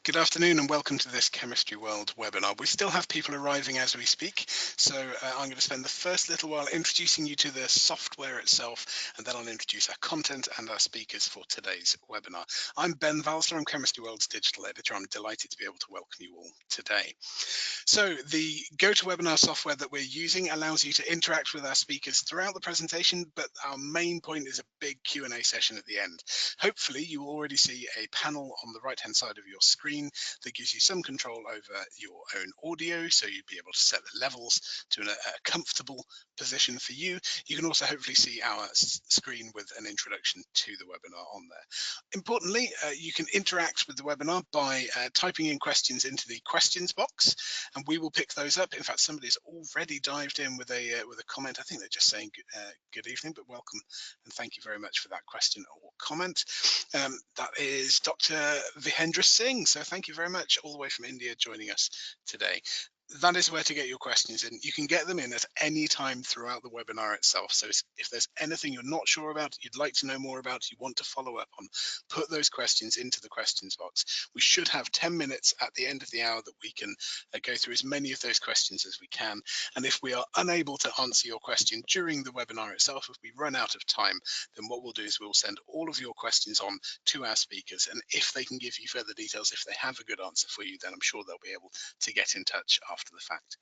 Good afternoon and welcome to this Chemistry World webinar. We still have people arriving as we speak, so I'm going to spend the first little while introducing you to the software itself, and then I'll introduce our content and our speakers for today's webinar. I'm Ben Valsler, I'm Chemistry World's digital editor. I'm delighted to be able to welcome you all today. So the GoToWebinar software that we're using allows you to interact with our speakers throughout the presentation, but our main point is a big Q&A session at the end. Hopefully you will already see a panel on the right-hand side of your screen that gives you some control over your own audio, so you'd be able to set the levels to a comfortable position for you. You can also hopefully see our screen with an introduction to the webinar on there. Importantly, you can interact with the webinar by typing in questions into the questions box, and we will pick those up. In fact, somebody's already dived in with a comment. I think they're just saying good evening, but welcome and thank you very much for that question or comment. That is Dr. Vihendra Singh. So thank you very much, all the way from India, joining us today. That is where to get your questions in. You can get them in at any time throughout the webinar itself. So if there's anything you're not sure about, you'd like to know more about, you want to follow up on, put those questions into the questions box. We should have 10 minutes at the end of the hour that we can go through as many of those questions as we can. And if we are unable to answer your question during the webinar itself, if we run out of time, then what we'll do is we'll send all of your questions on to our speakers. And if they can give you further details, if they have a good answer for you, then I'm sure they'll be able to get in touch after the fact.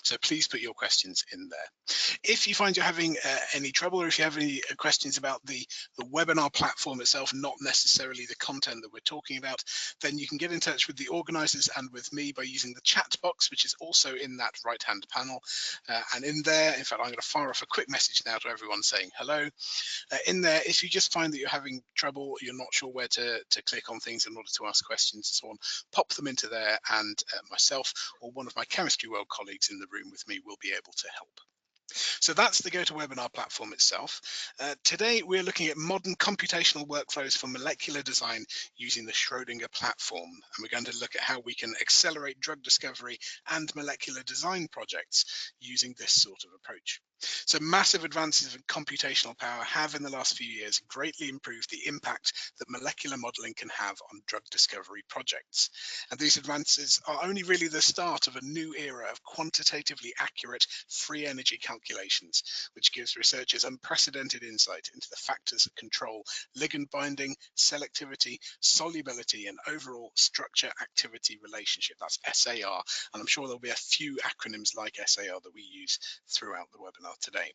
So please put your questions in there. If you find you're having any trouble, or if you have any questions about the webinar platform itself, not necessarily the content that we're talking about, then you can get in touch with the organizers and with me by using the chat box, which is also in that right hand panel. And in there, in fact, I'm going to fire off a quick message now to everyone saying hello. In there, if you just find that you're having trouble, you're not sure where to click on things in order to ask questions and so on, pop them into there, and myself or one of my Chemistry World colleagues in the room with me will be able to help. So that's the GoToWebinar platform itself. Today we're looking at modern computational workflows for molecular design using the Schrödinger platform, and we're going to look at how we can accelerate drug discovery and molecular design projects using this sort of approach. So massive advances in computational power have in the last few years greatly improved the impact that molecular modeling can have on drug discovery projects. And these advances are only really the start of a new era of quantitatively accurate free energy calculations, which gives researchers unprecedented insight into the factors that control ligand binding, selectivity, solubility, and overall structure-activity relationship. That's SAR, and I'm sure there'll be a few acronyms like SAR that we use throughout the webinar today.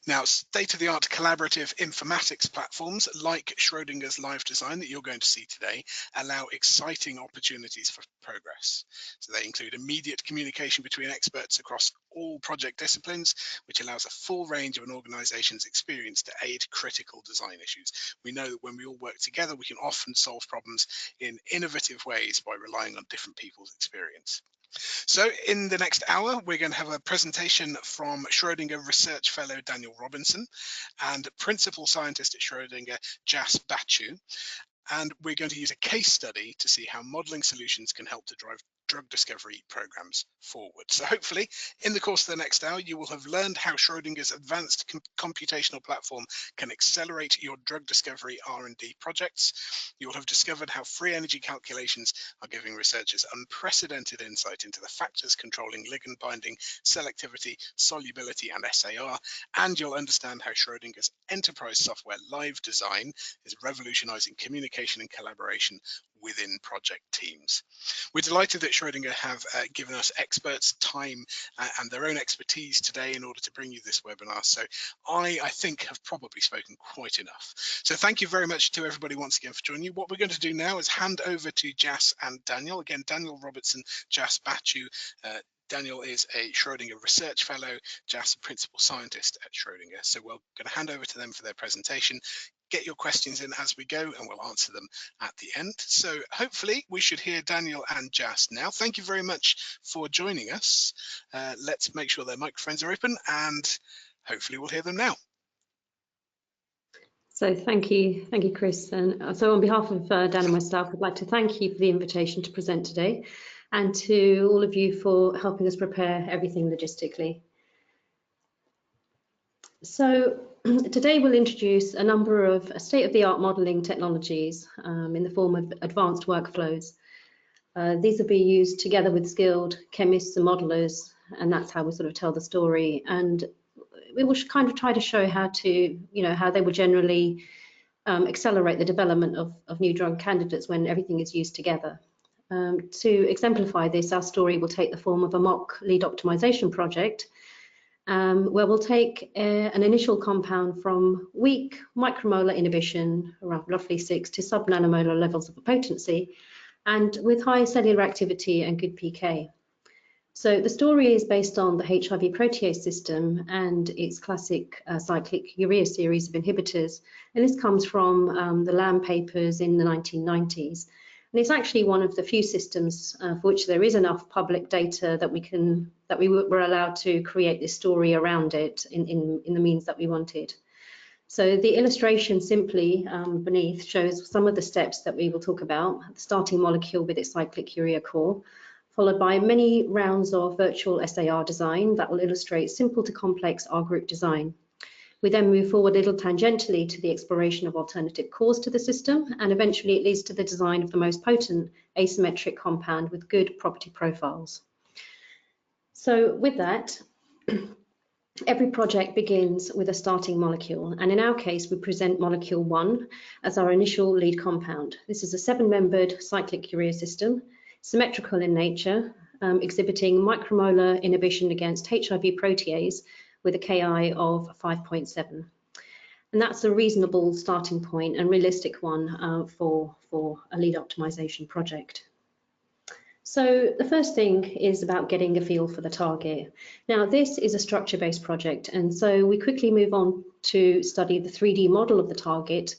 Now, state-of-the-art collaborative informatics platforms like Schrödinger's LiveDesign that you're going to see today allow exciting opportunities for progress. So they include immediate communication between experts across all project disciplines, which allows a full range of an organization's experience to aid critical design issues. We know that when we all work together, we can often solve problems in innovative ways by relying on different people's experience. So in the next hour, we're going to have a presentation from Schrödinger Research Fellow Daniel Robinson and Principal Scientist at Schrödinger, Jas Bachu. And we're going to use a case study to see how modeling solutions can help to drive drug discovery programs forward. So hopefully in the course of the next hour, you will have learned how Schrödinger's advanced computational platform can accelerate your drug discovery R&D projects. You'll have discovered how free energy calculations are giving researchers unprecedented insight into the factors controlling ligand binding, selectivity, solubility, and SAR. And you'll understand how Schrödinger's enterprise software LiveDesign is revolutionizing communication and collaboration within project teams. We're delighted that Schrödinger have given us experts time and their own expertise today in order to bring you this webinar. So I think have probably spoken quite enough. So thank you very much to everybody once again for joining you. What we're going to do now is hand over to Jas and Daniel. Again, Daniel Robertson, Jas Bachu. Daniel is a Schrödinger Research Fellow, Jas a Principal Scientist at Schrödinger. So we're going to hand over to them for their presentation. Get your questions in as we go and we'll answer them at the end. So hopefully we should hear Daniel and Jas now. Thank you very much for joining us. Let's make sure their microphones are open and hopefully we'll hear them now. So thank you, Chris. And so on behalf of Dan and myself, I'd like to thank you for the invitation to present today and to all of you for helping us prepare everything logistically. So today we'll introduce a number of state-of-the-art modelling technologies in the form of advanced workflows. These will be used together with skilled chemists and modelers, and that's how we sort of tell the story. And we will kind of try to show how how they will generally accelerate the development of new drug candidates when everything is used together. To exemplify this, our story will take the form of a mock lead optimization project, where we'll take an initial compound from weak micromolar inhibition, around roughly 6 to sub-nanomolar levels of potency, and with high cellular activity and good PK. So the story is based on the HIV protease system and its classic cyclic urea series of inhibitors. And this comes from the Lamb papers in the 1990s. And it's actually one of the few systems for which there is enough public data that we were allowed to create this story around it in the means that we wanted. So the illustration simply beneath shows some of the steps that we will talk about. The starting molecule with its cyclic urea core, followed by many rounds of virtual SAR design that will illustrate simple to complex R group design. We then move forward a little tangentially to the exploration of alternative cores to the system, and eventually it leads to the design of the most potent asymmetric compound with good property profiles. So with that, every project begins with a starting molecule, and in our case, we present molecule 1 as our initial lead compound. This is a 7-membered cyclic urea system, symmetrical in nature, exhibiting micromolar inhibition against HIV protease with a Ki of 5.7. And that's a reasonable starting point and realistic one for a lead optimization project. So the first thing is about getting a feel for the target. Now, this is a structure-based project, and so we quickly move on to study the 3D model of the target,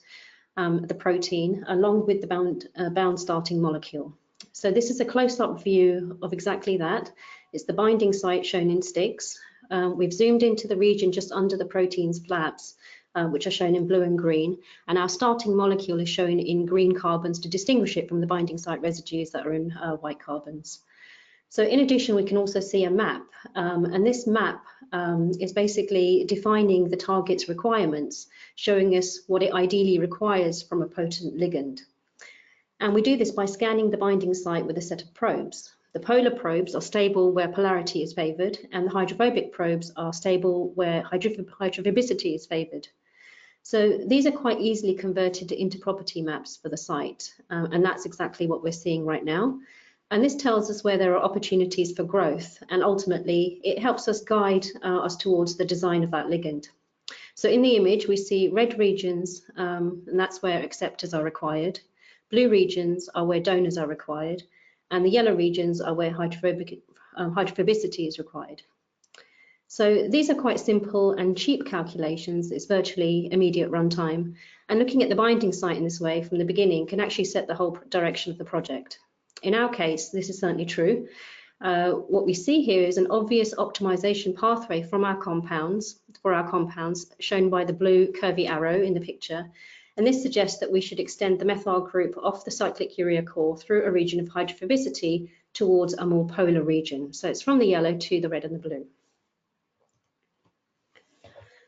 the protein, along with the bound starting molecule. So this is a close-up view of exactly that. It's the binding site shown in sticks. We've zoomed into the region just under the protein's flaps, which are shown in blue and green, and our starting molecule is shown in green carbons to distinguish it from the binding site residues that are in white carbons. So in addition, we can also see a map, and this map is basically defining the target's requirements, showing us what it ideally requires from a potent ligand. And we do this by scanning the binding site with a set of probes. The polar probes are stable where polarity is favoured, and the hydrophobic probes are stable where hydrophobicity is favoured. So these are quite easily converted into property maps for the site, and that's exactly what we're seeing right now. And this tells us where there are opportunities for growth, and ultimately it helps us guide us towards the design of that ligand. So in the image, we see red regions, and that's where acceptors are required. Blue regions are where donors are required, and the yellow regions are where hydrophobicity is required. So these are quite simple and cheap calculations. It's virtually immediate runtime. And looking at the binding site in this way from the beginning can actually set the whole direction of the project. In our case, this is certainly true. What we see here is an obvious optimization pathway from our compounds, shown by the blue curvy arrow in the picture. And this suggests that we should extend the methyl group off the cyclic urea core through a region of hydrophobicity towards a more polar region. So it's from the yellow to the red and the blue.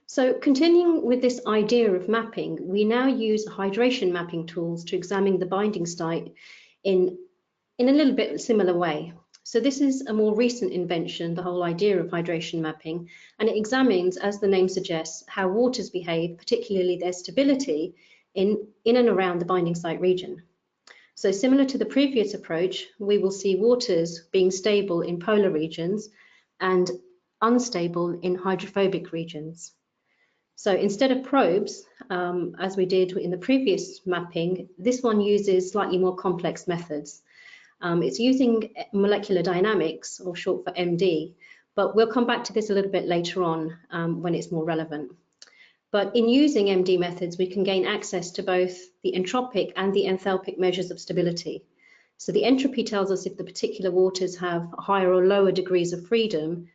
So continuing with this idea of mapping, we now use hydration mapping tools to examine the binding site in a little bit similar way. So this is a more recent invention, the whole idea of hydration mapping, and it examines, as the name suggests, how waters behave, particularly their stability, in and around the binding site region. So similar to the previous approach, we will see waters being stable in polar regions and unstable in hydrophobic regions. So instead of probes, as we did in the previous mapping, this one uses slightly more complex methods. It's using molecular dynamics, or short for MD, but we'll come back to this a little bit later on when it's more relevant. But in using MD methods, we can gain access to both the entropic and the enthalpic measures of stability. So the entropy tells us if the particular waters have higher or lower degrees of freedom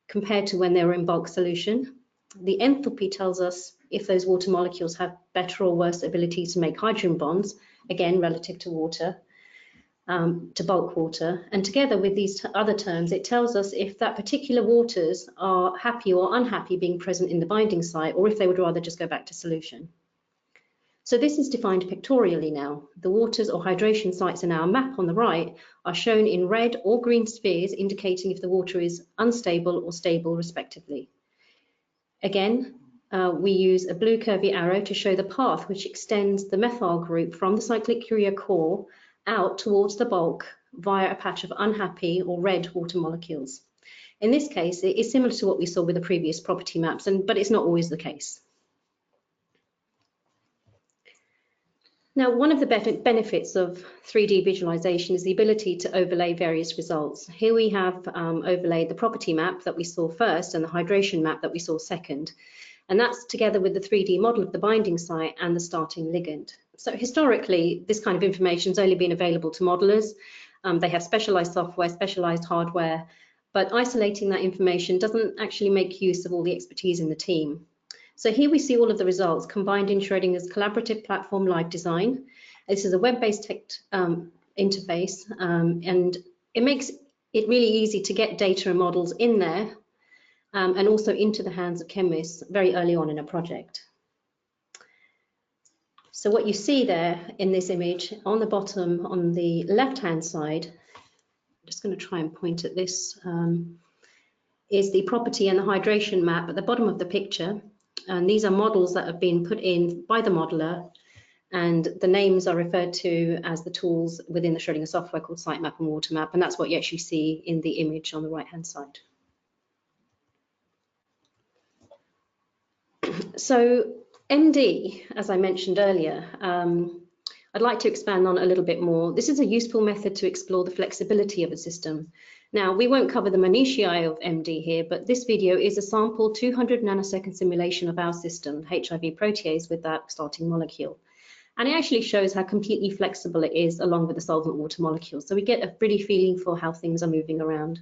compared to when they were in bulk solution. The enthalpy tells us if those water molecules have better or worse ability to make hydrogen bonds, again, relative to water, to bulk water. And together with these other terms, it tells us if that particular waters are happy or unhappy being present in the binding site, or if they would rather just go back to solution. So this is defined pictorially now. The waters or hydration sites in our map on the right are shown in red or green spheres, indicating if the water is unstable or stable respectively. Again, we use a blue curvy arrow to show the path which extends the methyl group from the cyclic urea core out towards the bulk via a patch of unhappy or red water molecules. In this case, it is similar to what we saw with the previous property maps, but it's not always the case. Now, one of the benefits of 3D visualization is the ability to overlay various results. Here we have overlaid the property map that we saw first and the hydration map that we saw second. And that's together with the 3D model of the binding site and the starting ligand. So historically, this kind of information has only been available to modelers. They have specialized software, specialized hardware, but isolating that information doesn't actually make use of all the expertise in the team. So here we see all of the results combined in Schrödinger's collaborative platform LiveDesign. This is a web-based interface, and it makes it really easy to get data and models in there and also into the hands of chemists very early on in a project. So what you see there in this image on the bottom on the left-hand side, I'm just going to try and point at this, is the property and the hydration map at the bottom of the picture. And these are models that have been put in by the modeler, and the names are referred to as the tools within the Schrödinger software called sitemap and watermap, and that's what you actually see in the image on the right-hand side. So MD, as I mentioned earlier, I'd like to expand on a little bit more. This is a useful method to explore the flexibility of a system. Now, we won't cover the minutiae of MD here, but this video is a sample 200 nanosecond simulation of our system, HIV protease with that starting molecule. And it actually shows how completely flexible it is along with the solvent water molecules. So we get a pretty feeling for how things are moving around.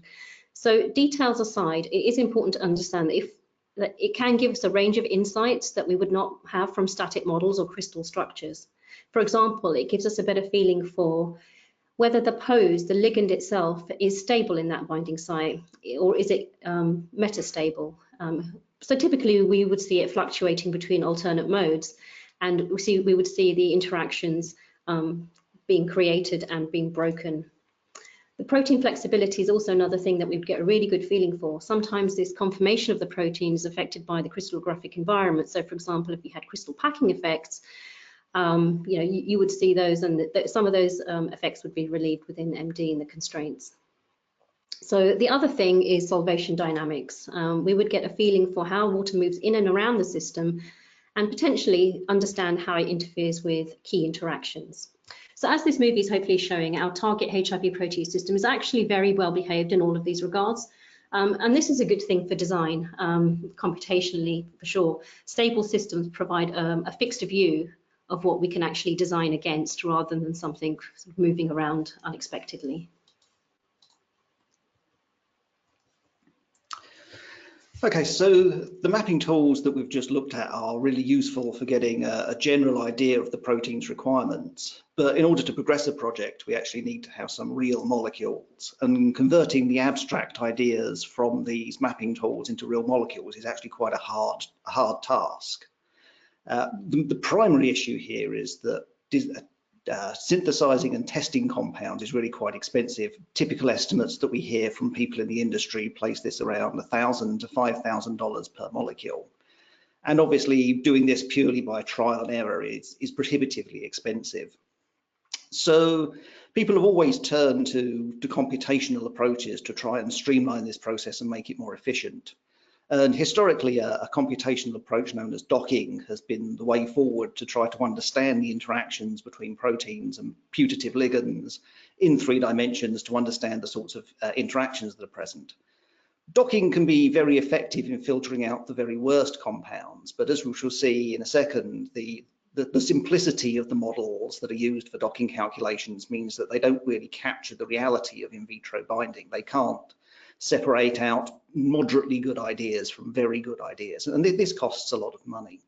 So details aside, it is important to understand that it can give us a range of insights that we would not have from static models or crystal structures. For example, it gives us a better feeling for whether the pose, the ligand itself, is stable in that binding site, or is it metastable. So typically we would see it fluctuating between alternate modes, and we would see the interactions being created and being broken. The protein flexibility is also another thing that we'd get a really good feeling for. Sometimes this conformation of the protein is affected by the crystallographic environment. So for example, if you had crystal packing effects, you would see those, and some of those effects would be relieved within MD in the constraints. So the other thing is solvation dynamics. We would get a feeling for how water moves in and around the system and potentially understand how it interferes with key interactions. So as this movie is hopefully showing, our target HIV protease system is actually very well behaved in all of these regards. And this is a good thing for design, computationally for sure. Stable systems provide a fixed view of what we can actually design against rather than something sort of moving around unexpectedly. Okay, so the mapping tools that we've just looked at are really useful for getting a general idea of the protein's requirements. But in order to progress a project, we actually need to have some real molecules, and converting the abstract ideas from these mapping tools into real molecules is actually quite a hard task. The primary issue here is that synthesizing and testing compounds is really quite expensive. Typical estimates that we hear from people in the industry place this around $1,000 to $5,000 per molecule. And obviously doing this purely by trial and error is prohibitively expensive. So people have always turned to computational approaches to try and streamline this process and make it more efficient. And historically, a computational approach known as docking has been the way forward to try to understand the interactions between proteins and putative ligands in 3 dimensions to understand the sorts of interactions that are present. Docking can be very effective in filtering out the very worst compounds, but as we shall see in a second, the simplicity of the models that are used for docking calculations means that they don't really capture the reality of in vitro binding. They can't separate out moderately good ideas from very good ideas, and this costs a lot of money.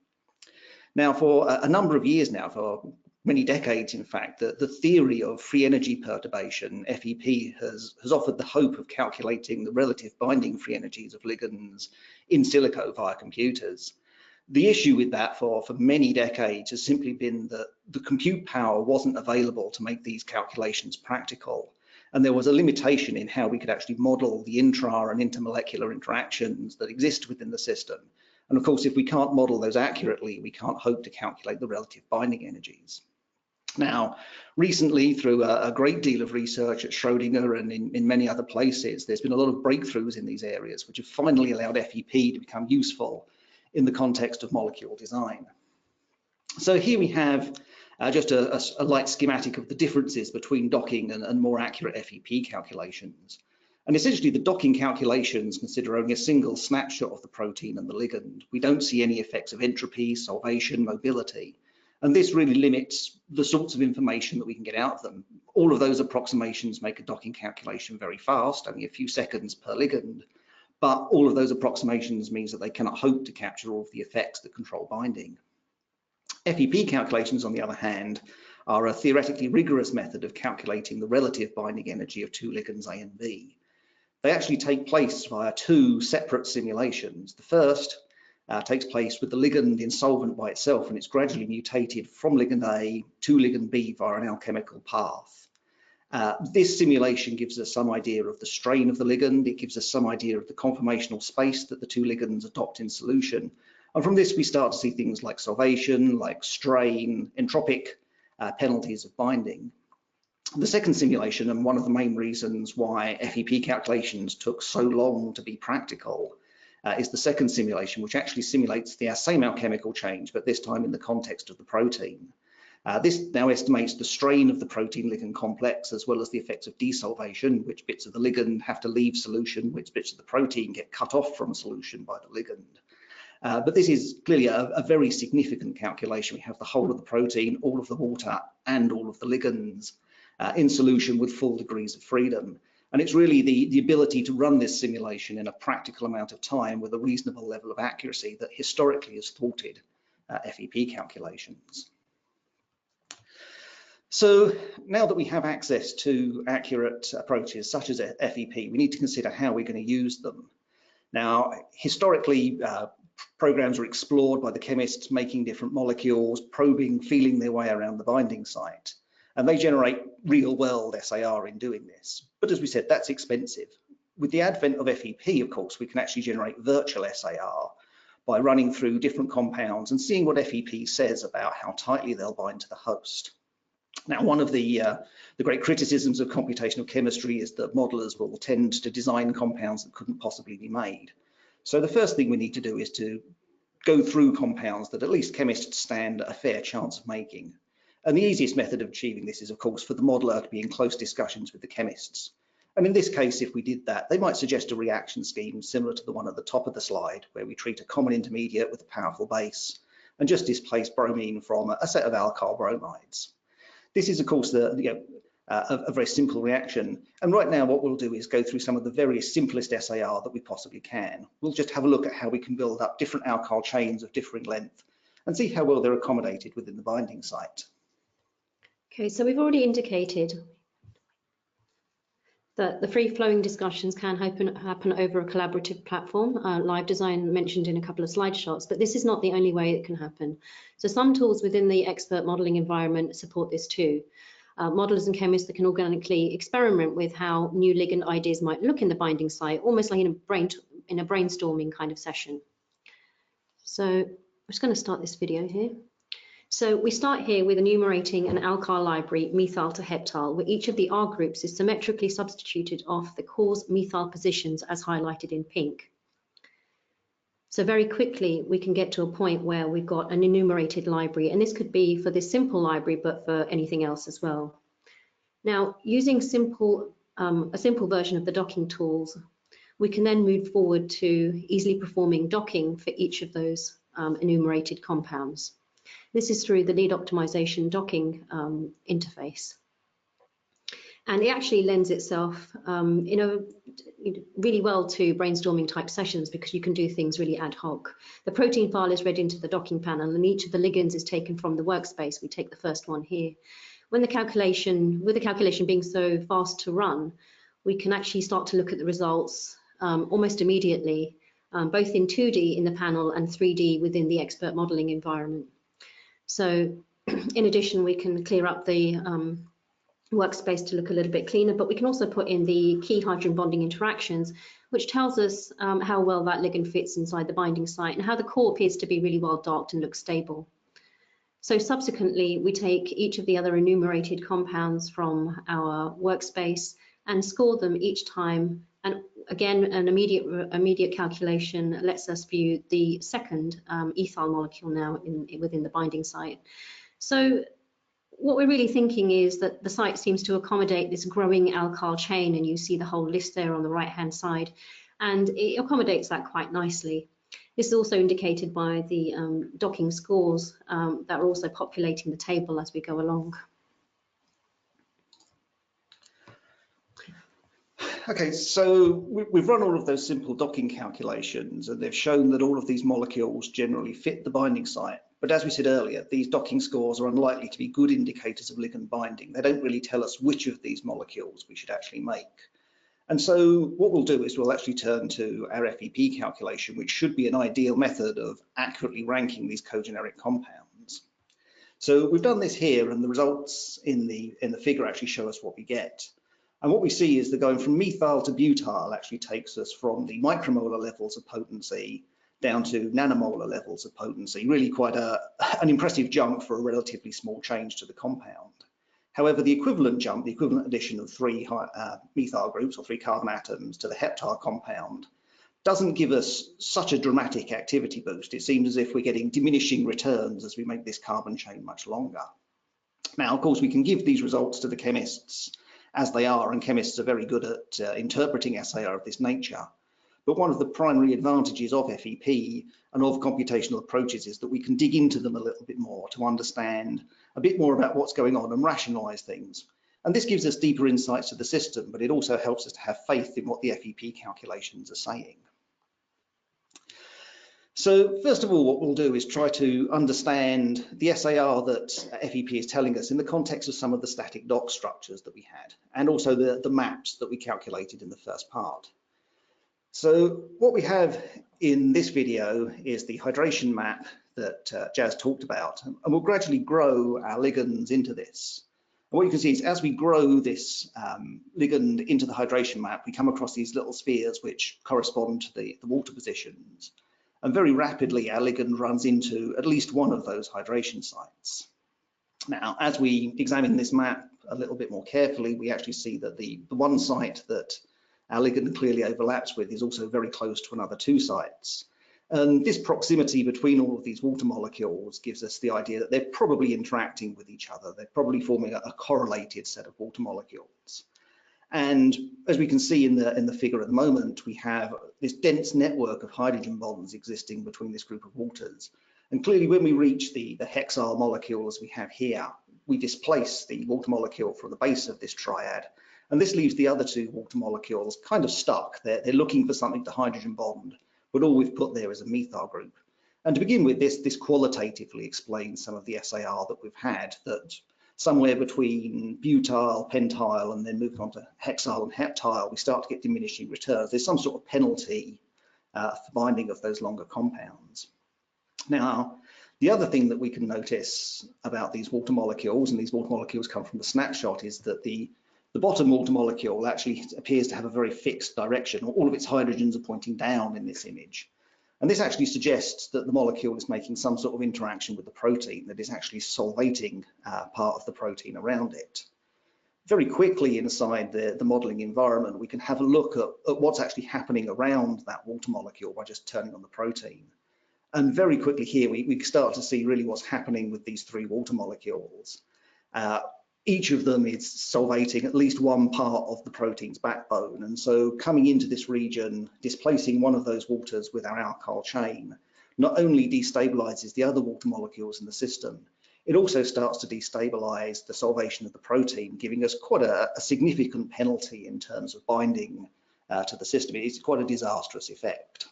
Now, for a number of years now, for many decades in fact, the theory of free energy perturbation, FEP, has offered the hope of calculating the relative binding free energies of ligands in silico via computers. The issue with that for many decades has simply been that the compute power wasn't available to make these calculations practical. And there was a limitation in how we could actually model the intra and intermolecular interactions that exist within the system. And of course, if we can't model those accurately, we can't hope to calculate the relative binding energies. Now, recently, through a great deal of research at Schrödinger and in many other places, there's been a lot of breakthroughs in these areas, which have finally allowed FEP to become useful in the context of molecule design. So here we have just a light schematic of the differences between docking and more accurate FEP calculations. And essentially, the docking calculations consider only a single snapshot of the protein and the ligand. We don't see any effects of entropy, solvation, mobility. And this really limits the sorts of information that we can get out of them. All of those approximations make a docking calculation very fast, only a few seconds per ligand. But all of those approximations means that they cannot hope to capture all of the effects that control binding. FEP calculations, on the other hand, are a theoretically rigorous method of calculating the relative binding energy of two ligands A and B. They actually take place via two separate simulations. The first takes place with the ligand insolvent by itself, and it's gradually mutated from ligand A to ligand B via an alchemical path. This simulation gives us some idea of the strain of the ligand. It gives us some idea of the conformational space that the two ligands adopt in solution. And from this, we start to see things like solvation, like strain, entropic penalties of binding. The second simulation, and one of the main reasons why FEP calculations took so long to be practical, is the second simulation, which actually simulates the same alchemical change, but this time in the context of the protein. This now estimates the strain of the protein-ligand complex, as well as the effects of desolvation, which bits of the ligand have to leave solution, which bits of the protein get cut off from solution by the ligand. But this is clearly a very significant calculation. We have the whole of the protein, all of the water, and all of the ligands in solution with full degrees of freedom. And it's really the ability to run this simulation in a practical amount of time with a reasonable level of accuracy that historically has thwarted FEP calculations. So now that we have access to accurate approaches such as FEP, we need to consider how we're going to use them. Now, historically, programs were explored by the chemists making different molecules, probing, feeling their way around the binding site. And they generate real-world SAR in doing this. But as we said, that's expensive. With the advent of FEP, of course, we can actually generate virtual SAR by running through different compounds and seeing what FEP says about how tightly they'll bind to the host. Now, one of the great criticisms of computational chemistry is that modelers will tend to design compounds that couldn't possibly be made. So the first thing we need to do is to go through compounds that at least chemists stand a fair chance of making. And the easiest method of achieving this is, of course, for the modeler to be in close discussions with the chemists. And in this case, if we did that, they might suggest a reaction scheme similar to the one at the top of the slide, where we treat a common intermediate with a powerful base and just displace bromine from a set of alkyl bromides. This is, of course, a very simple reaction. And right now, what we'll do is go through some of the very simplest SAR that we possibly can. We'll just have a look at how we can build up different alkyl chains of differing length and see how well they're accommodated within the binding site. Okay, so we've already indicated that the free-flowing discussions can happen over a collaborative platform. LiveDesign mentioned in a couple of slide shots, but this is not the only way it can happen. So some tools within the expert modeling environment support this too. Modelers and chemists that can organically experiment with how new ligand ideas might look in the binding site, almost like in a brainstorming kind of session. So I'm just going to start this video here. So we start here with enumerating an alkyl library, methyl to heptyl, where each of the R groups is symmetrically substituted off the cause methyl positions as highlighted in pink. So very quickly, we can get to a point where we've got an enumerated library, and this could be for this simple library, but for anything else as well. Now, using a simple version of the docking tools, we can then move forward to easily performing docking for each of those enumerated compounds. This is through the lead optimization docking interface. And it actually lends itself really well to brainstorming type sessions because you can do things really ad hoc. The protein file is read into the docking panel and each of the ligands is taken from the workspace. We take the first one here. With the calculation being so fast to run, we can actually start to look at the results almost immediately both in 2D in the panel and 3D within the expert modeling environment. So in addition, we can clear up the workspace to look a little bit cleaner, but we can also put in the key hydrogen bonding interactions, which tells us how well that ligand fits inside the binding site and how the core appears to be really well darked and looks stable. So subsequently, we take each of the other enumerated compounds from our workspace and score them each time. And again, an immediate calculation lets us view the second ethyl molecule now within the binding site. So what we're really thinking is that the site seems to accommodate this growing alkyl chain, and you see the whole list there on the right-hand side, and it accommodates that quite nicely. This is also indicated by the docking scores that are also populating the table as we go along. Okay, so we've run all of those simple docking calculations, and they've shown that all of these molecules generally fit the binding site. But as we said earlier, these docking scores are unlikely to be good indicators of ligand binding. They don't really tell us which of these molecules we should actually make. And so what we'll do is we'll actually turn to our FEP calculation, which should be an ideal method of accurately ranking these cogeneric compounds. So we've done this here, and the results in the figure actually show us what we get. And what we see is that going from methyl to butyl actually takes us from the micromolar levels of potency down to nanomolar levels of potency, really quite an impressive jump for a relatively small change to the compound. However, the equivalent jump, the equivalent addition of 3 methyl groups or 3 carbon atoms to the heptyl compound doesn't give us such a dramatic activity boost. It seems as if we're getting diminishing returns as we make this carbon chain much longer. Now, of course, we can give these results to the chemists as they are, and chemists are very good at interpreting SAR of this nature. But one of the primary advantages of FEP and of computational approaches is that we can dig into them a little bit more to understand a bit more about what's going on and rationalize things. And this gives us deeper insights to the system, but it also helps us to have faith in what the FEP calculations are saying. So first of all, what we'll do is try to understand the SAR that FEP is telling us in the context of some of the static dock structures that we had, and also the maps that we calculated in the first part. So what we have in this video is the hydration map that Jazz talked about, and we'll gradually grow our ligands into this. And what you can see is as we grow this ligand into the hydration map, we come across these little spheres which correspond to the water positions. And very rapidly, our ligand runs into at least one of those hydration sites. Now, as we examine this map a little bit more carefully, we actually see that the one site that our ligand clearly overlaps with is also very close to another 2 sites. And this proximity between all of these water molecules gives us the idea that they're probably interacting with each other. They're probably forming a correlated set of water molecules. And as we can see in the figure at the moment, we have this dense network of hydrogen bonds existing between this group of waters. And clearly when we reach the hexyl molecule as we have here, we displace the water molecule from the base of this triad. And this leaves the other 2 water molecules kind of stuck. They're looking for something to hydrogen bond, but all we've put there is a methyl group. And to begin with, this qualitatively explains some of the SAR that we've had, that somewhere between butyl, pentyl, and then moving on to hexyl and heptyl, we start to get diminishing returns. There's some sort of penalty for binding of those longer compounds. Now, the other thing that we can notice about these water molecules, and these water molecules come from the snapshot, is that the bottom water molecule actually appears to have a very fixed direction. All of its hydrogens are pointing down in this image. And this actually suggests that the molecule is making some sort of interaction with the protein, that is actually solvating part of the protein around it. Very quickly inside the modeling environment, we can have a look at what's actually happening around that water molecule by just turning on the protein. And very quickly here, we start to see really what's happening with these 3 water molecules. Each of them is solvating at least one part of the protein's backbone. And so coming into this region, displacing one of those waters with our alkyl chain, not only destabilizes the other water molecules in the system, it also starts to destabilize the solvation of the protein, giving us quite a significant penalty in terms of binding to the system. It's quite a disastrous effect.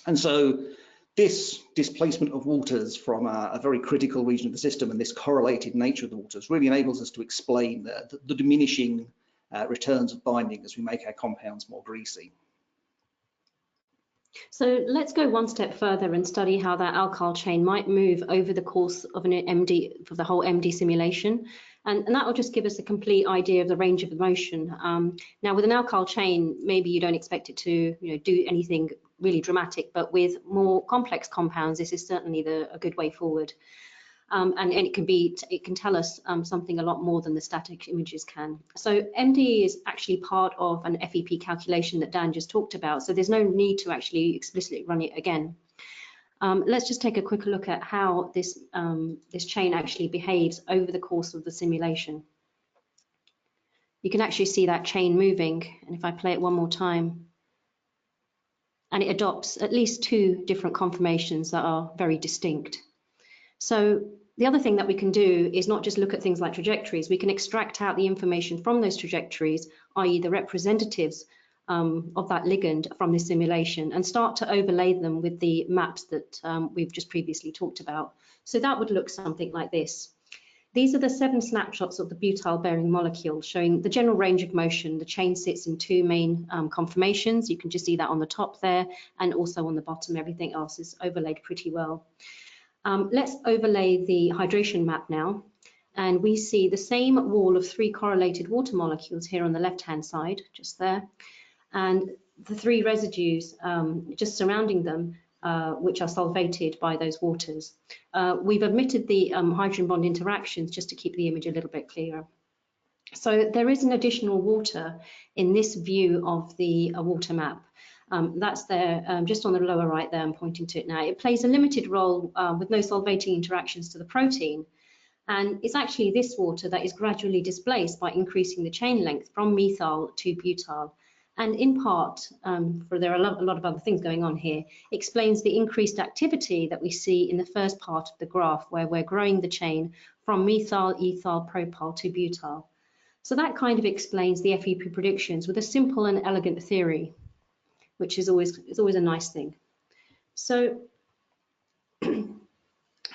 And so this displacement of waters from a very critical region of the system and this correlated nature of the waters really enables us to explain the diminishing returns of binding as we make our compounds more greasy. So let's go one step further and study how that alkyl chain might move over the course of an MD, for the whole MD simulation. And that will just give us a complete idea of the range of motion. Now with an alkyl chain, maybe you don't expect it to do anything really dramatic, but with more complex compounds, this is certainly a good way forward. And it can tell us something a lot more than the static images can. So MD is actually part of an FEP calculation that Dan just talked about, so there's no need to actually explicitly run it again. Let's just take a quick look at how this chain actually behaves over the course of the simulation. You can actually see that chain moving, and if I play it one more time, and it adopts at least 2 different conformations that are very distinct. So the other thing that we can do is not just look at things like trajectories, we can extract out the information from those trajectories, i.e. the representatives of that ligand from this simulation, and start to overlay them with the maps that we've just previously talked about. So that would look something like this. These are the 7 snapshots of the butyl-bearing molecule showing the general range of motion. The chain sits in 2 main conformations. You can just see that on the top there, and also on the bottom. Everything else is overlaid pretty well. Let's overlay the hydration map now, and we see the same wall of 3 correlated water molecules here on the left-hand side, just there, and the 3 residues just surrounding them, which are solvated by those waters. We've omitted the hydrogen bond interactions just to keep the image a little bit clearer. So there is an additional water in this view of the water map. That's there just on the lower right there, I'm pointing to it now. It plays a limited role with no solvating interactions to the protein. And it's actually this water that is gradually displaced by increasing the chain length from methyl to butyl. And in part, for there are a lot of other things going on here, explains the increased activity that we see in the first part of the graph, where we're growing the chain from methyl, ethyl, propyl to butyl. So that kind of explains the FEP predictions with a simple and elegant theory, which is always a nice thing. So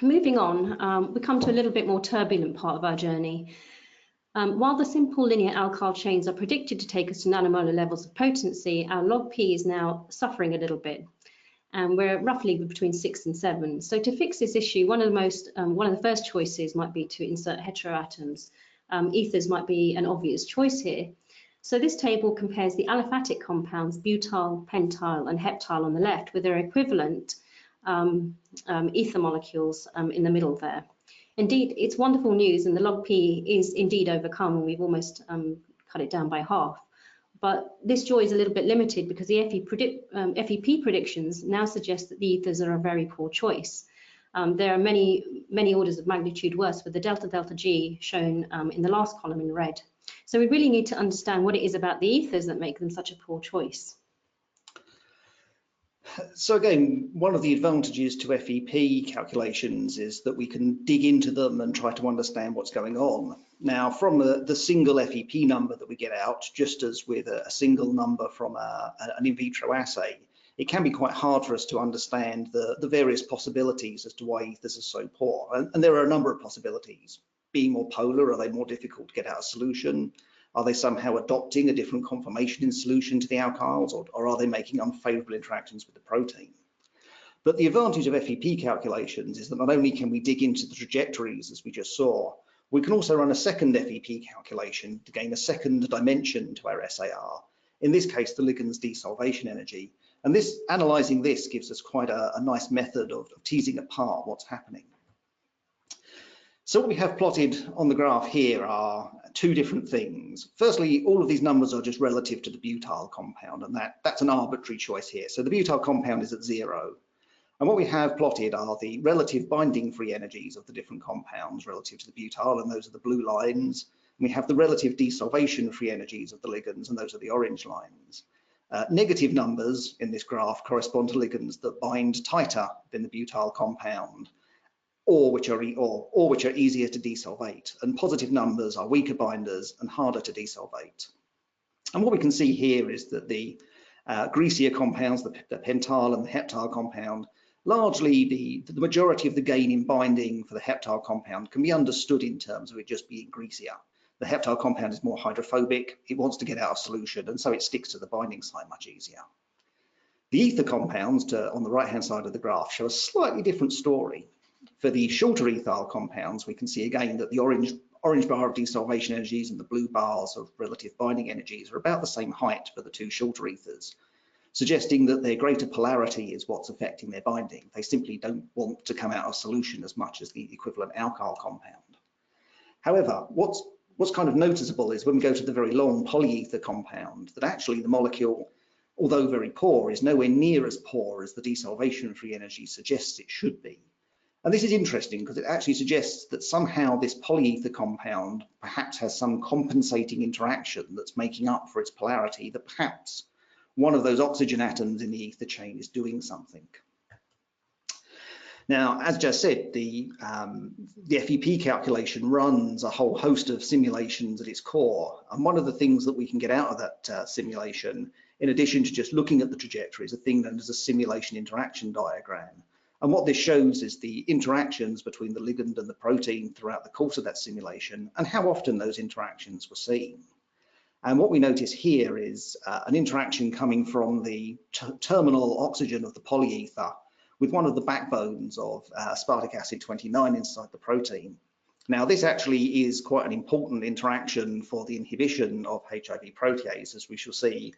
moving on, we come to a little bit more turbulent part of our journey. While the simple linear alkyl chains are predicted to take us to nanomolar levels of potency, our log P is now suffering a little bit, and we're roughly between 6 and 7. So to fix this issue, one of the first choices might be to insert heteroatoms. Ethers might be an obvious choice here. So this table compares the aliphatic compounds butyl, pentyl, and heptyl on the left with their equivalent ether molecules in the middle there. Indeed, it's wonderful news, and the log P is indeed overcome, and we've almost cut it down by half. But this joy is a little bit limited because the FEP predictions now suggest that the ethers are a very poor choice. There are many orders of magnitude worse, with the delta G shown in the last column in red. So we really need to understand what it is about the ethers that make them such a poor choice. So again, one of the advantages to FEP calculations is that we can dig into them and try to understand what's going on. Now, from the single FEP number that we get out, just as with a single number from an in vitro assay, it can be quite hard for us to understand the various possibilities as to why ethers are so poor. And there are a number of possibilities. Being more polar, are they more difficult to get out of solution? Are they somehow adopting a different conformation in solution to the alkyls, or are they making unfavorable interactions with the protein? But the advantage of FEP calculations is that not only can we dig into the trajectories, as we just saw, we can also run a second FEP calculation to gain a second dimension to our SAR, in this case, the ligand's desolvation energy. And analysing this gives us quite a nice method of teasing apart what's happening. So what we have plotted on the graph here are 2 different things. Firstly, all of these numbers are just relative to the butyl compound, and that's an arbitrary choice here. So the butyl compound is at 0. And what we have plotted are the relative binding free energies of the different compounds relative to the butyl, and those are the blue lines. And we have the relative desolvation free energies of the ligands, and those are the orange lines. Negative numbers in this graph correspond to ligands that bind tighter than the butyl compound, or which are easier to desolvate, and positive numbers are weaker binders and harder to desolvate. And what we can see here is that the greasier compounds, the pentyl and the heptyl compound, largely the majority of the gain in binding for the heptyl compound can be understood in terms of it just being greasier. The heptyl compound is more hydrophobic, it wants to get out of solution, and so it sticks to the binding site much easier. The ether compounds on the right-hand side of the graph show a slightly different story. For the shorter ethyl compounds, we can see again that the orange bar of desolvation energies and the blue bars of relative binding energies are about the same height for the two shorter ethers, suggesting that their greater polarity is what's affecting their binding. They simply don't want to come out of solution as much as the equivalent alkyl compound. However, what's kind of noticeable is when we go to the very long polyether compound, that actually the molecule, although very poor, is nowhere near as poor as the desolvation free energy suggests it should be. And this is interesting because it actually suggests that somehow this polyether compound perhaps has some compensating interaction that's making up for its polarity, that perhaps one of those oxygen atoms in the ether chain is doing something. Now, as just said, the FEP calculation runs a whole host of simulations at its core. And one of the things that we can get out of that simulation, in addition to just looking at the trajectory, is a thing known as a simulation interaction diagram. And what this shows is the interactions between the ligand and the protein throughout the course of that simulation and how often those interactions were seen. And what we notice here is an interaction coming from the terminal oxygen of the polyether with one of the backbones of aspartic acid 29 inside the protein. Now, this actually is quite an important interaction for the inhibition of HIV protease, as we shall see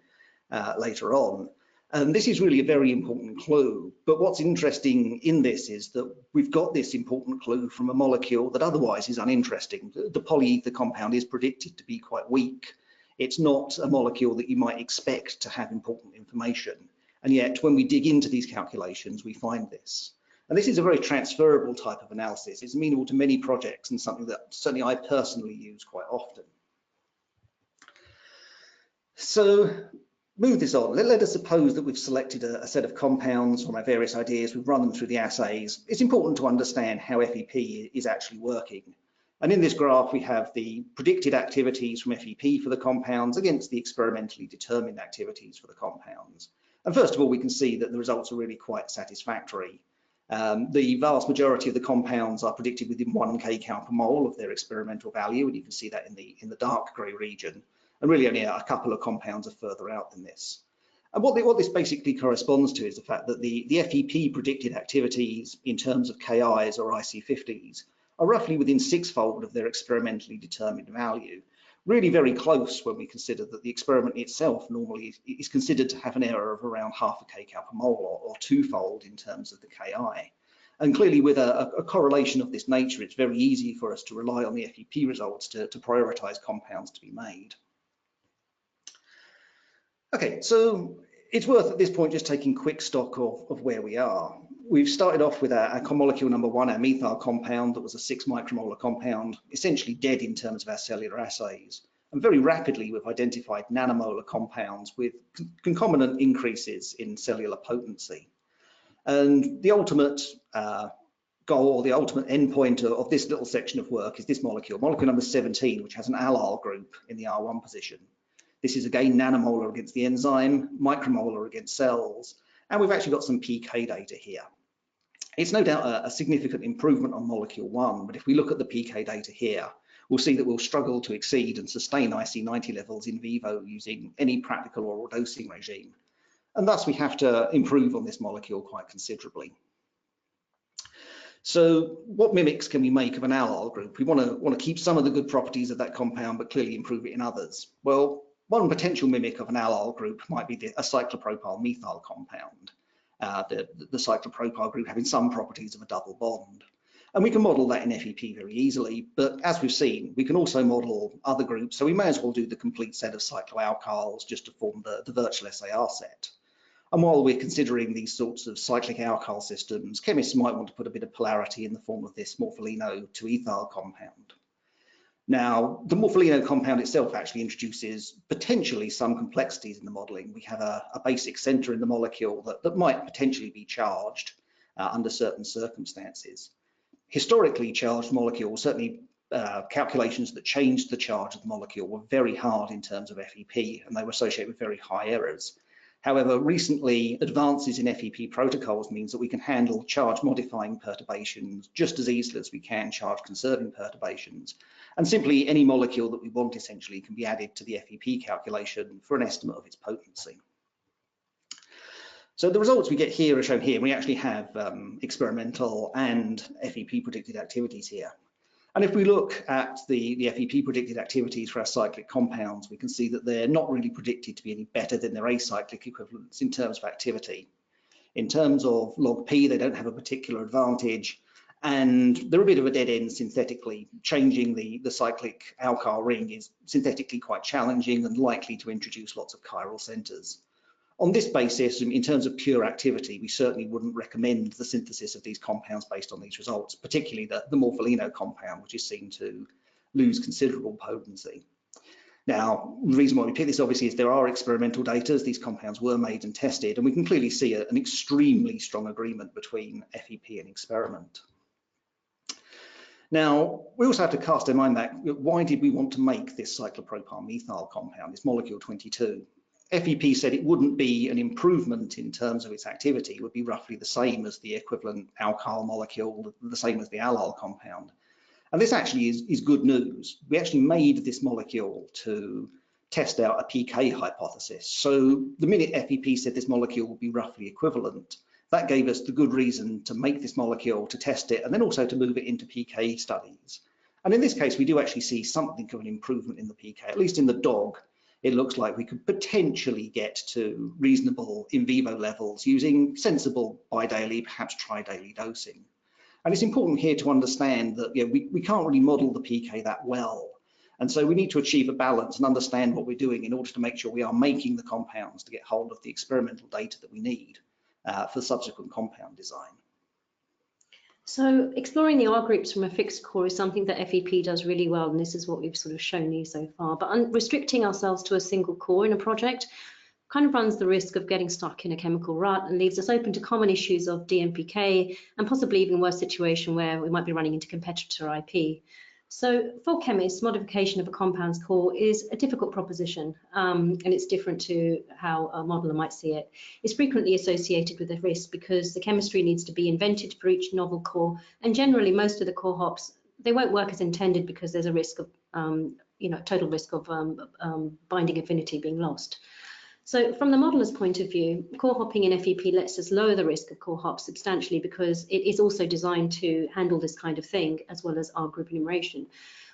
later on. And this is really a very important clue. But what's interesting in this is that we've got this important clue from a molecule that otherwise is uninteresting. The polyether compound is predicted to be quite weak. It's not a molecule that you might expect to have important information. And yet, when we dig into these calculations, we find this. And this is a very transferable type of analysis. It's amenable to many projects and something that certainly I personally use quite often. So, move this on. Let us suppose that we've selected a set of compounds from our various ideas. We've run them through the assays. It's important to understand how FEP is actually working. And in this graph, we have the predicted activities from FEP for the compounds against the experimentally determined activities for the compounds. And first of all, we can see that the results are really quite satisfactory. The vast majority of the compounds are predicted within 1 kcal per mole of their experimental value, and you can see that in the dark grey region. And really only a couple of compounds are further out than this. And what this basically corresponds to is the fact that the FEP predicted activities in terms of KIs or IC50s are roughly within 6-fold of their experimentally determined value. Really very close when we consider that the experiment itself normally is considered to have an error of around half a kcal per mole or 2-fold in terms of the KI. And clearly with a correlation of this nature, it's very easy for us to rely on the FEP results to prioritize compounds to be made. Okay, so it's worth at this point just taking quick stock of where we are. We've started off with our molecule number 1, our methyl compound that was a 6 micromolar compound, essentially dead in terms of our cellular assays. And very rapidly, we've identified nanomolar compounds with concomitant increases in cellular potency. And the ultimate goal, the ultimate endpoint of this little section of work is this molecule number 17, which has an allyl group in the R1 position. This is again nanomolar against the enzyme, micromolar against cells, and we've actually got some PK data here. It's no doubt a significant improvement on molecule 1, but if we look at the PK data here, we'll see that we'll struggle to exceed and sustain IC90 levels in vivo using any practical oral dosing regime. And thus we have to improve on this molecule quite considerably. So what mimics can we make of an allyl group? We want to keep some of the good properties of that compound, but clearly improve it in others. Well, one potential mimic of an allyl group might be a cyclopropyl methyl compound, the cyclopropyl group having some properties of a double bond. And we can model that in FEP very easily, but as we've seen, we can also model other groups, so we may as well do the complete set of cycloalkyls just to form the virtual SAR set. And while we're considering these sorts of cyclic alkyl systems, chemists might want to put a bit of polarity in the form of this morpholino to ethyl compound. Now, the morpholino compound itself actually introduces potentially some complexities in the modeling. We have a basic center in the molecule that might potentially be charged under certain circumstances. Historically charged molecules, certainly calculations that changed the charge of the molecule, were very hard in terms of FEP, and they were associated with very high errors. However, recently advances in FEP protocols means that we can handle charge modifying perturbations just as easily as we can charge conserving perturbations. And simply any molecule that we want essentially can be added to the FEP calculation for an estimate of its potency. So the results we get here are shown here. We actually have experimental and FEP predicted activities here. And if we look at the FEP predicted activities for our cyclic compounds, we can see that they're not really predicted to be any better than their acyclic equivalents in terms of activity. In terms of log P, they don't have a particular advantage, and they're a bit of a dead end synthetically. Changing the cyclic alkyl ring is synthetically quite challenging and likely to introduce lots of chiral centers. On this basis, in terms of pure activity, we certainly wouldn't recommend the synthesis of these compounds based on these results, particularly the morpholino compound, which is seen to lose considerable potency. Now, the reason why we pick this obviously is there are experimental data. These compounds were made and tested, and we can clearly see an extremely strong agreement between FEP and experiment. Now, we also have to cast our mind back, why did we want to make this cyclopropyl methyl compound, this molecule 22? FEP said it wouldn't be an improvement in terms of its activity. It would be roughly the same as the equivalent alkyl molecule, the same as the allyle compound. And this actually is good news. We actually made this molecule to test out a PK hypothesis. So the minute FEP said this molecule would be roughly equivalent, that gave us the good reason to make this molecule, to test it, and then also to move it into PK studies. And in this case, we do actually see something of an improvement in the PK, at least in the dog. It looks like we could potentially get to reasonable in vivo levels using sensible bi-daily, perhaps tri-daily dosing. And it's important here to understand that we can't really model the PK that well. And so we need to achieve a balance and understand what we're doing in order to make sure we are making the compounds to get hold of the experimental data that we need for subsequent compound design. So exploring the R groups from a fixed core is something that FEP does really well, and this is what we've sort of shown you so far. But restricting ourselves to a single core in a project kind of runs the risk of getting stuck in a chemical rut and leaves us open to common issues of DMPK and possibly even worse situation where we might be running into competitor IP. So for chemists, modification of a compound's core is a difficult proposition, and it's different to how a modeler might see it. It's frequently associated with a risk because the chemistry needs to be invented for each novel core, and generally most of the core hops, they won't work as intended because there's a risk of, total risk of binding affinity being lost. So from the modeler's point of view, core hopping in FEP lets us lower the risk of core hops substantially because it is also designed to handle this kind of thing as well as R group enumeration.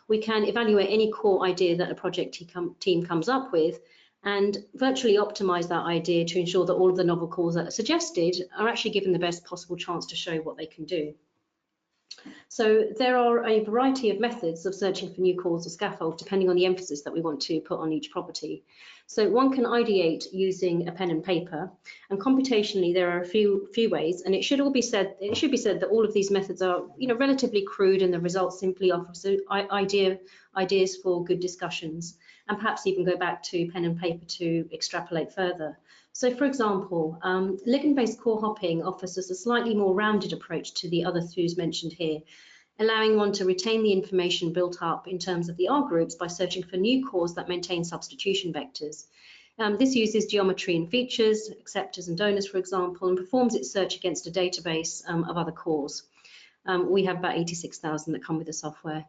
We can evaluate any core idea that a project team comes up with and virtually optimize that idea to ensure that all of the novel cores that are suggested are actually given the best possible chance to show what they can do. So there are a variety of methods of searching for new cores or scaffolds depending on the emphasis that we want to put on each property. So one can ideate using a pen and paper, and computationally there are a few ways, and it should be said that all of these methods are relatively crude and the results simply offer ideas for good discussions, and perhaps even go back to pen and paper to extrapolate further. So for example, ligand-based core hopping offers us a slightly more rounded approach to the other theories mentioned here, allowing one to retain the information built up in terms of the R groups by searching for new cores that maintain substitution vectors. This uses geometry and features, acceptors and donors, for example, and performs its search against a database of other cores. We have about 86,000 that come with the software.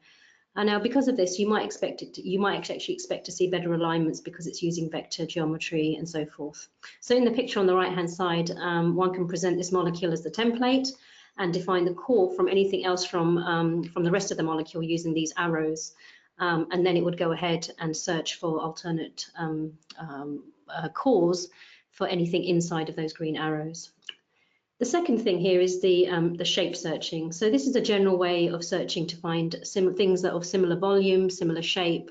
And now, because of this, you might actually expect to see better alignments because it's using vector geometry and so forth. So in the picture on the right-hand side, one can present this molecule as the template and define the core from anything else from the rest of the molecule using these arrows. And then it would go ahead and search for alternate cores for anything inside of those green arrows. The second thing here is the shape searching. So this is a general way of searching to find things that are of similar volume, similar shape,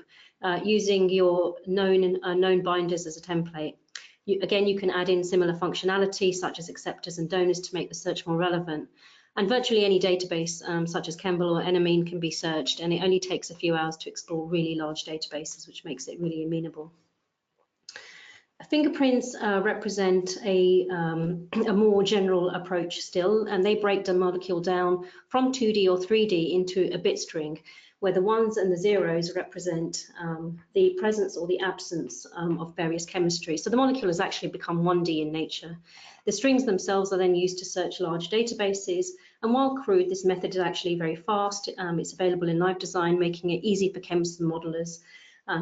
using your known binders as a template. Again, you can add in similar functionality such as acceptors and donors to make the search more relevant. And virtually any database such as Kemble or Enamine can be searched, and it only takes a few hours to explore really large databases, which makes it really amenable. Fingerprints represent a more general approach still, and they break the molecule down from 2D or 3D into a bit string, where the ones and the zeros represent the presence or the absence of various chemistries. So the molecule has actually become 1D in nature. The strings themselves are then used to search large databases, and while crude, this method is actually very fast. It's available in LiveDesign, making it easy for chemists and modelers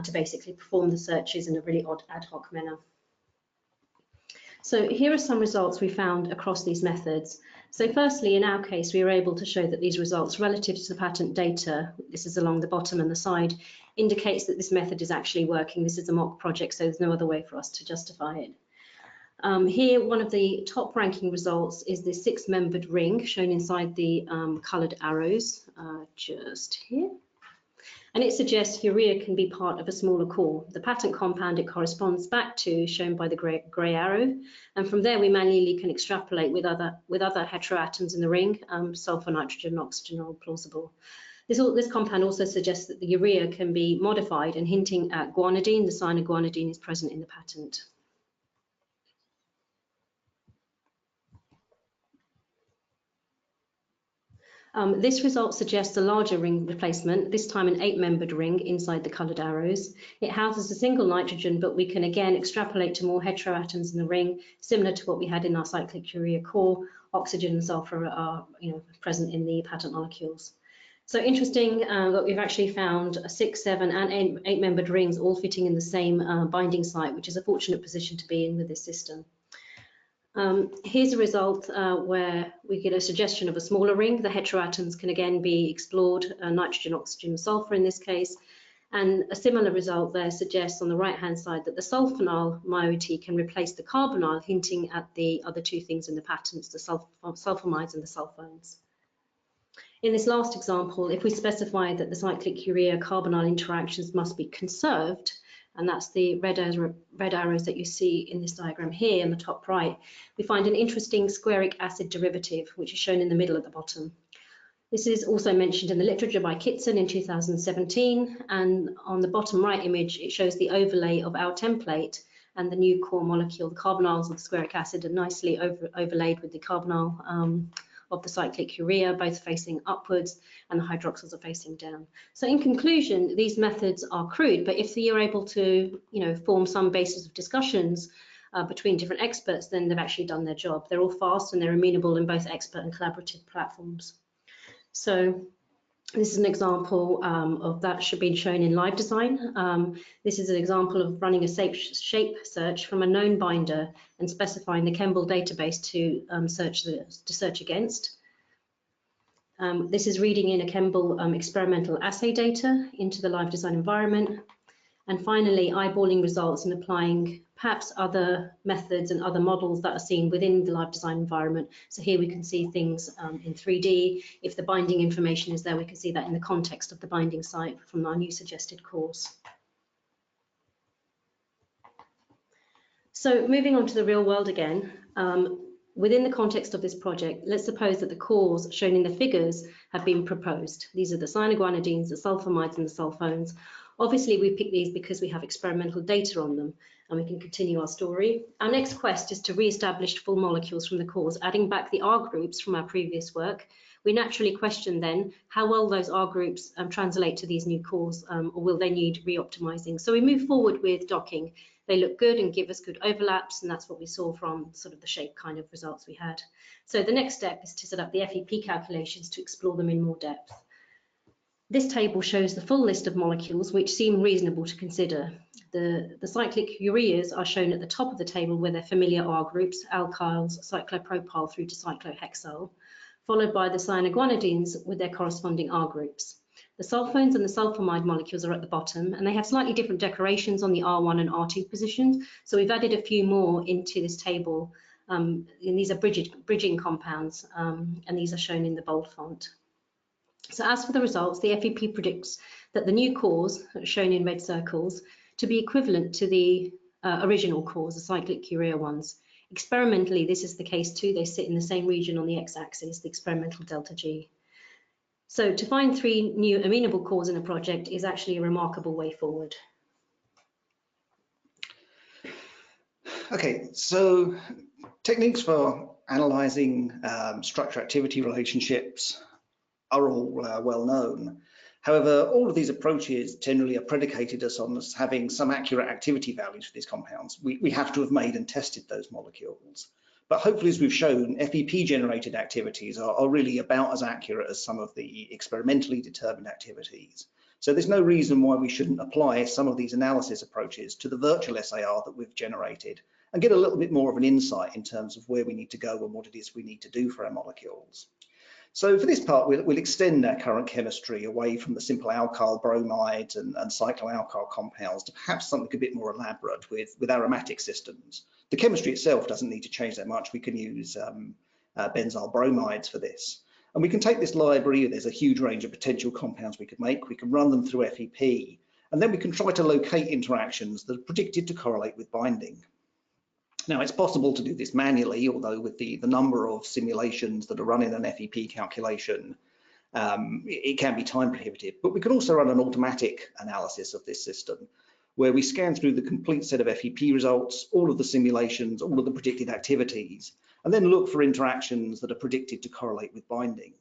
to basically perform the searches in a really ad hoc manner. So here are some results we found across these methods. So firstly, in our case, we were able to show that these results relative to the patent data, this is along the bottom and the side, indicates that this method is actually working. This is a mock project, so there's no other way for us to justify it. Here, one of the top ranking results is the 6-membered ring shown inside the coloured arrows, just here. And it suggests urea can be part of a smaller core. The patent compound it corresponds back to, shown by the grey arrow, and from there we manually can extrapolate with other heteroatoms in the ring, sulfur, nitrogen, oxygen, all plausible. This compound also suggests that the urea can be modified and hinting at guanidine. The sign of guanidine is present in the patent. This result suggests a larger ring replacement, this time an 8-membered ring inside the coloured arrows. It houses a single nitrogen, but we can again extrapolate to more heteroatoms in the ring, similar to what we had in our cyclic urea core. Oxygen and sulfur are present in the patent molecules. So interesting that we've actually found 6, 7 and 8-membered rings all fitting in the same binding site, which is a fortunate position to be in with this system. Here's a result where we get a suggestion of a smaller ring. The heteroatoms can again be explored, nitrogen, oxygen, sulfur in this case. And a similar result there suggests on the right-hand side that the sulfonyl moiety can replace the carbonyl, hinting at the other two things in the patents, the sulfamides and the sulfones. In this last example, if we specify that the cyclic urea carbonyl interactions must be conserved, and that's the red arrows that you see in this diagram here in the top right, we find an interesting squaric acid derivative, which is shown in the middle at the bottom. This is also mentioned in the literature by Kitson in 2017, and on the bottom right image, it shows the overlay of our template and the new core molecule. The carbonyls of the squaric acid are nicely overlaid with the carbonyl of the cyclic urea, both facing upwards, and the hydroxyls are facing down. So in conclusion, these methods are crude, but if you're able to form some basis of discussions between different experts, then they've actually done their job. They're all fast and they're amenable in both expert and collaborative platforms. So this is an example of that should be shown in LiveDesign. This is an example of running a shape search from a known binder and specifying the Chembl database to search against. This is reading in a Chembl experimental assay data into the LiveDesign environment. And finally, eyeballing results and applying perhaps other methods and other models that are seen within the LiveDesign environment. So here we can see things in 3D. If the binding information is there, we can see that in the context of the binding site from our new suggested cores. So moving on to the real world again, within the context of this project, let's suppose that the cores shown in the figures have been proposed. These are the cyanoguanidines, the sulfamides and the sulfones. Obviously, we picked these because we have experimental data on them, and we can continue our story. Our next quest is to re-establish full molecules from the cores, adding back the R groups from our previous work. We naturally question then how well those R groups translate to these new cores, or will they need re-optimizing? So we move forward with docking. They look good and give us good overlaps, and that's what we saw from sort of the shape kind of results we had. So the next step is to set up the FEP calculations to explore them in more depth. This table shows the full list of molecules which seem reasonable to consider. The cyclic ureas are shown at the top of the table with their familiar R groups, alkyls, cyclopropyl through to cyclohexyl, followed by the cyanoguanidines with their corresponding R groups. The sulfones and the sulfamide molecules are at the bottom, and they have slightly different decorations on the R1 and R2 positions, so we've added a few more into this table, and these are bridging compounds, and these are shown in the bold font. So as for the results, the FEP predicts that the new cores, shown in red circles, to be equivalent to the original cores, the cyclic urea ones. Experimentally, this is the case too. They sit in the same region on the x-axis, the experimental delta G. So to find 3 new amenable cores in a project is actually a remarkable way forward. Okay, so techniques for analyzing structure-activity relationships are all well known. However, all of these approaches generally are predicated on us having some accurate activity values for these compounds. We have to have made and tested those molecules. But hopefully, as we've shown, FEP-generated activities are really about as accurate as some of the experimentally determined activities. So there's no reason why we shouldn't apply some of these analysis approaches to the virtual SAR that we've generated and get a little bit more of an insight in terms of where we need to go and what it is we need to do for our molecules. So for this part, we'll extend our current chemistry away from the simple alkyl bromides and cycloalkyl compounds to perhaps something a bit more elaborate with aromatic systems. The chemistry itself doesn't need to change that much. We can use benzyl bromides for this. And we can take this library, there's a huge range of potential compounds we could make, we can run them through FEP, and then we can try to locate interactions that are predicted to correlate with binding. Now, it's possible to do this manually, although with the number of simulations that are running an FEP calculation, it can be time prohibitive. But we can also run an automatic analysis of this system, where we scan through the complete set of FEP results, all of the simulations, all of the predicted activities, and then look for interactions that are predicted to correlate with binding.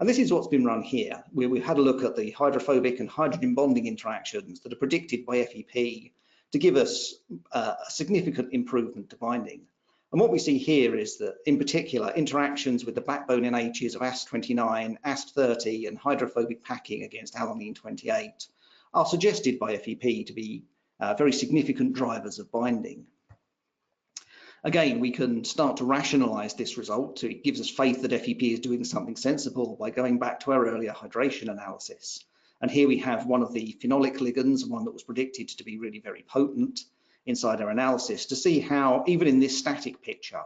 And this is what's been run here, where we've had a look at the hydrophobic and hydrogen bonding interactions that are predicted by FEP to give us a significant improvement to binding. And what we see here is that, in particular, interactions with the backbone NHs of AST29, AST30, and hydrophobic packing against alanine 28 are suggested by FEP to be very significant drivers of binding. Again, we can start to rationalize this result. So it gives us faith that FEP is doing something sensible by going back to our earlier hydration analysis. And here we have one of the phenolic ligands, one that was predicted to be really very potent inside our analysis, to see how, even in this static picture,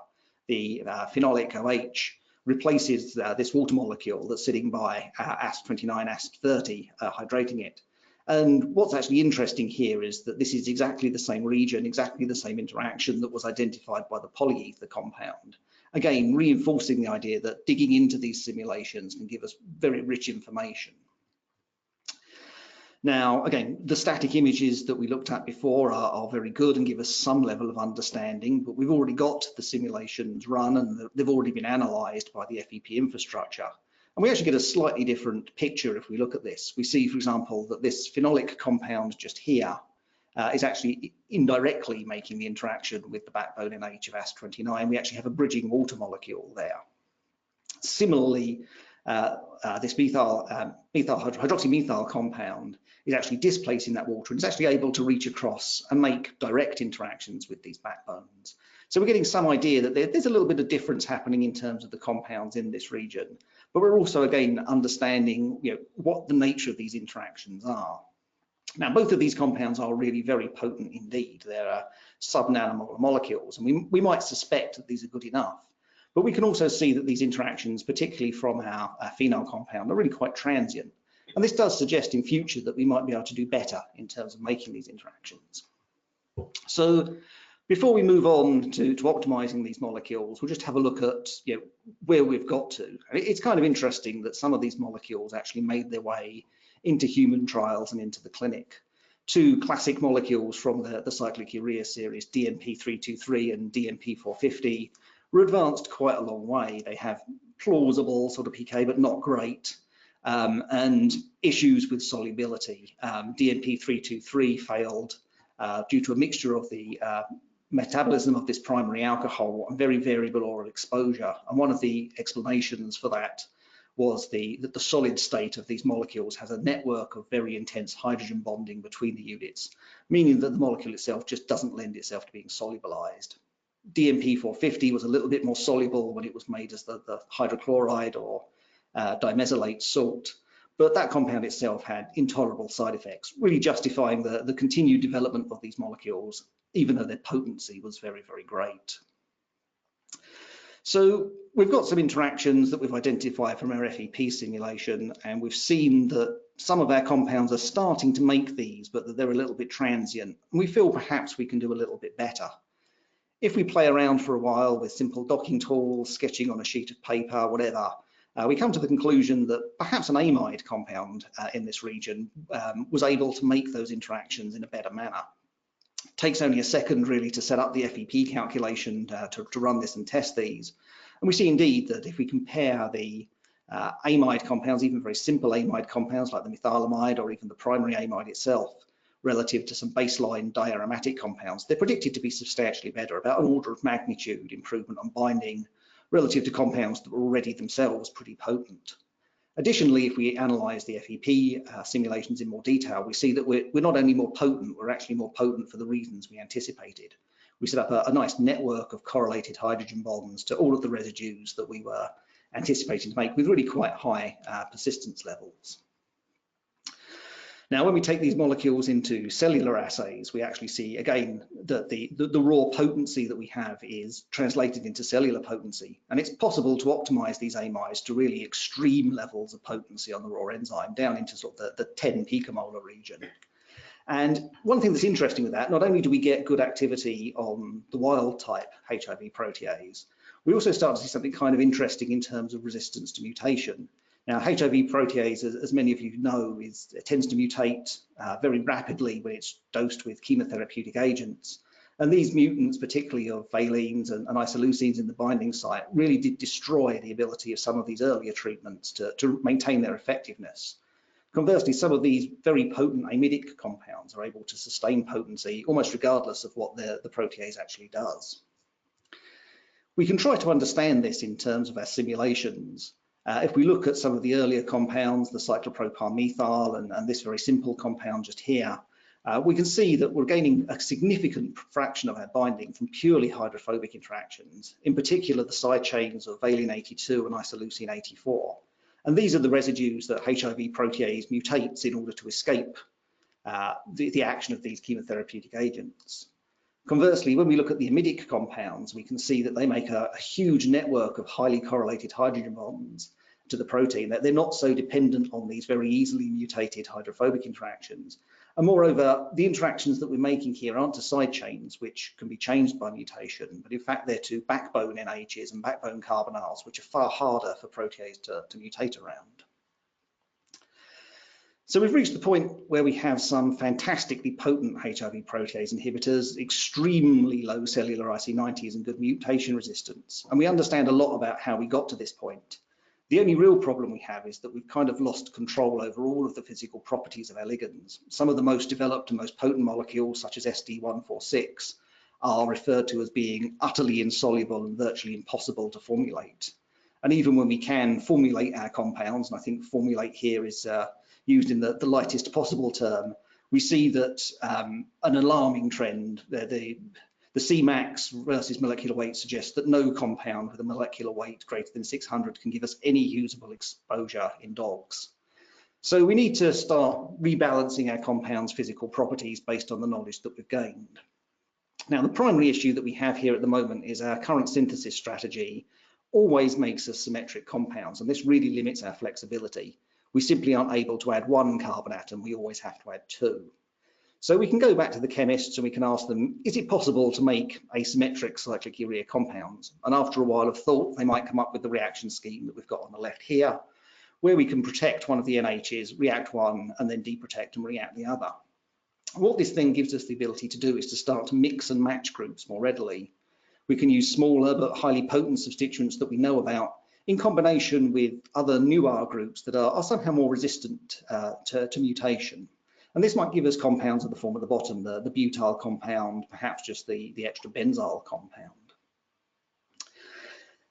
the phenolic OH replaces this water molecule that's sitting by AST29, AST30, hydrating it. And what's actually interesting here is that this is exactly the same region, exactly the same interaction that was identified by the polyether compound. Again, reinforcing the idea that digging into these simulations can give us very rich information. Now, again, the static images that we looked at before are very good and give us some level of understanding, but we've already got the simulations run and they've already been analysed by the FEP infrastructure. And we actually get a slightly different picture if we look at this. We see, for example, that this phenolic compound just here is actually indirectly making the interaction with the backbone NH of AST29. We actually have a bridging water molecule there. Similarly, this hydroxymethyl compound is actually displacing that water and is actually able to reach across and make direct interactions with these backbones. So we're getting some idea that there's a little bit of difference happening in terms of the compounds in this region, but we're also again understanding what the nature of these interactions are. Now, both of these compounds are really very potent indeed. They're sub-nanomolar molecules, and we might suspect that these are good enough. But we can also see that these interactions, particularly from our phenol compound, are really quite transient. And this does suggest in future that we might be able to do better in terms of making these interactions. So before we move on to optimizing these molecules, we'll just have a look at where we've got to. It's kind of interesting that some of these molecules actually made their way into human trials and into the clinic. Two classic molecules from the cyclic urea series, DNP323 and DNP450, were advanced quite a long way. They have plausible sort of PK, but not great, and issues with solubility. DNP323 failed due to a mixture of the metabolism of this primary alcohol and very variable oral exposure. And one of the explanations for that was that the solid state of these molecules has a network of very intense hydrogen bonding between the units, meaning that the molecule itself just doesn't lend itself to being solubilized. DNP450 was a little bit more soluble when it was made as the hydrochloride or dimesylate salt, but that compound itself had intolerable side effects, really justifying the continued development of these molecules, even though their potency was very, very great. So we've got some interactions that we've identified from our FEP simulation, and we've seen that some of our compounds are starting to make these, but that they're a little bit transient, and we feel perhaps we can do a little bit better. If we play around for a while with simple docking tools, sketching on a sheet of paper, whatever, we come to the conclusion that perhaps an amide compound in this region was able to make those interactions in a better manner. It takes only a second really to set up the FEP calculation to run this and test these. And we see indeed that if we compare the amide compounds, even very simple amide compounds like the methylamide or even the primary amide itself, relative to some baseline diaromatic compounds, they're predicted to be substantially better, about an order of magnitude improvement on binding relative to compounds that were already themselves pretty potent. Additionally, if we analyze the FEP simulations in more detail, we see that we're not only more potent, we're actually more potent for the reasons we anticipated. we set up a nice network of correlated hydrogen bonds to all of the residues that we were anticipating to make with really quite high persistence levels. Now, when we take these molecules into cellular assays, we actually see, again, that the raw potency that we have is translated into cellular potency. And it's possible to optimize these amides to really extreme levels of potency on the raw enzyme, down into sort of the 10 picomolar region. And one thing that's interesting with that, not only do we get good activity on the wild type HIV protease, we also start to see something kind of interesting in terms of resistance to mutation. Now, HIV protease, as many of you know, tends to mutate very rapidly when it's dosed with chemotherapeutic agents. And these mutants, particularly of valines and isoleucines in the binding site, really did destroy the ability of some of these earlier treatments to maintain their effectiveness. Conversely, some of these very potent amidic compounds are able to sustain potency almost regardless of what the protease actually does. We can try to understand this in terms of our simulations. If we look at some of the earlier compounds, the cyclopropylmethyl and this very simple compound just here, we can see that we're gaining a significant fraction of our binding from purely hydrophobic interactions, in particular the side chains of valine 82 and isoleucine 84. And these are the residues that HIV protease mutates in order to escape the action of these chemotherapeutic agents. Conversely, when we look at the amidic compounds, we can see that they make a huge network of highly correlated hydrogen bonds to the protein, that they're not so dependent on these very easily mutated hydrophobic interactions. And moreover, the interactions that we're making here aren't to side chains, which can be changed by mutation, but in fact they're to backbone NHs and backbone carbonyls, which are far harder for protease to mutate around. So we've reached the point where we have some fantastically potent HIV protease inhibitors, extremely low cellular IC90s and good mutation resistance. And we understand a lot about how we got to this point. The only real problem we have is that we've kind of lost control over all of the physical properties of our ligands. Some of the most developed and most potent molecules, such as SD146, are referred to as being utterly insoluble and virtually impossible to formulate. And even when we can formulate our compounds, and I think formulate here is used in the lightest possible term, we see that an alarming trend, the Cmax versus molecular weight suggests that no compound with a molecular weight greater than 600 can give us any usable exposure in dogs. So we need to start rebalancing our compounds' physical properties based on the knowledge that we've gained. Now, the primary issue that we have here at the moment is our current synthesis strategy always makes us symmetric compounds, and this really limits our flexibility. We simply aren't able to add one carbon atom, we always have to add two. So we can go back to the chemists and we can ask them, is it possible to make asymmetric cyclic urea compounds? And after a while of thought, they might come up with the reaction scheme that we've got on the left here, where we can protect one of the NHs, react one, and then deprotect and react the other. What this then gives us the ability to do is to start to mix and match groups more readily. We can use smaller but highly potent substituents that we know about in combination with other newer groups that are somehow more resistant to mutation. And this might give us compounds at the form of the bottom, the butyl compound, perhaps just the extra benzyl compound.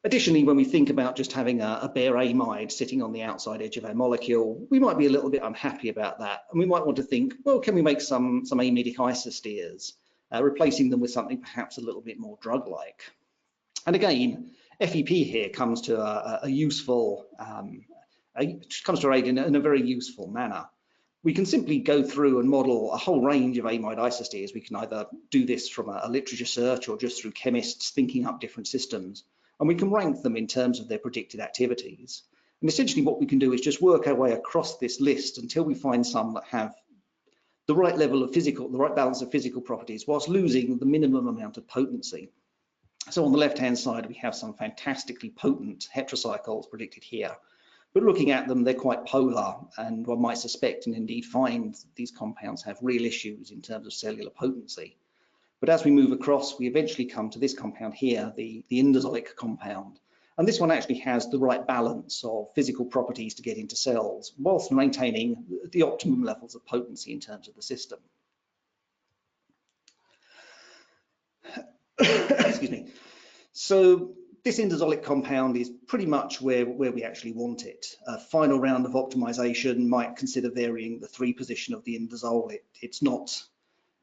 Additionally, when we think about just having a bare amide sitting on the outside edge of our molecule, we might be a little bit unhappy about that. And we might want to think, well, can we make some amidic isosteres, replacing them with something perhaps a little bit more drug-like? And again, FEP here comes to a useful, comes to our aid in a very useful manner. We can simply go through and model a whole range of amide isosteres. We can either do this from a literature search or just through chemists thinking up different systems. And we can rank them in terms of their predicted activities. And essentially what we can do is just work our way across this list until we find some that have the right level of the right balance of physical properties whilst losing the minimum amount of potency. So on the left-hand side, we have some fantastically potent heterocycles predicted here. But looking at them, they're quite polar, and one might suspect and indeed find these compounds have real issues in terms of cellular potency. But as we move across, we eventually come to this compound here, the indazolic compound. And this one actually has the right balance of physical properties to get into cells, whilst maintaining the optimum levels of potency in terms of the system. Excuse me. So this indazolic compound is pretty much where we actually want it. A final round of optimization might consider varying the 3 position of the indazole. It's not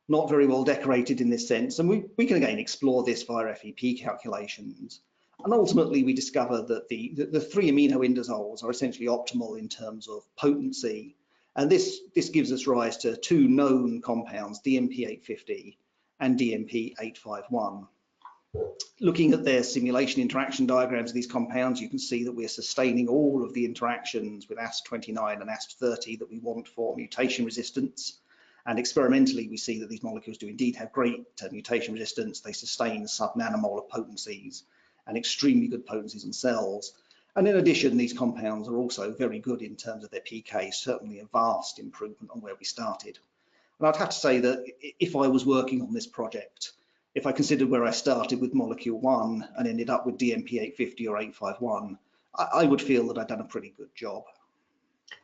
not very well decorated in this sense. And we can again explore this via FEP calculations. And ultimately, we discover that the 3 amino indosols are essentially optimal in terms of potency. And this gives us rise to 2 known compounds, DMP-850 and DMP-851. Looking at their simulation interaction diagrams of these compounds, you can see that we're sustaining all of the interactions with ASP29 and ASP30 that we want for mutation resistance. And experimentally, we see that these molecules do indeed have great mutation resistance. They sustain sub-nanomolar potencies and extremely good potencies on cells. And in addition, these compounds are also very good in terms of their PK, certainly a vast improvement on where we started. And I'd have to say that if I was working on this project, if I considered where I started with molecule 1 and ended up with DMP-850 or 851, I would feel that I'd done a pretty good job.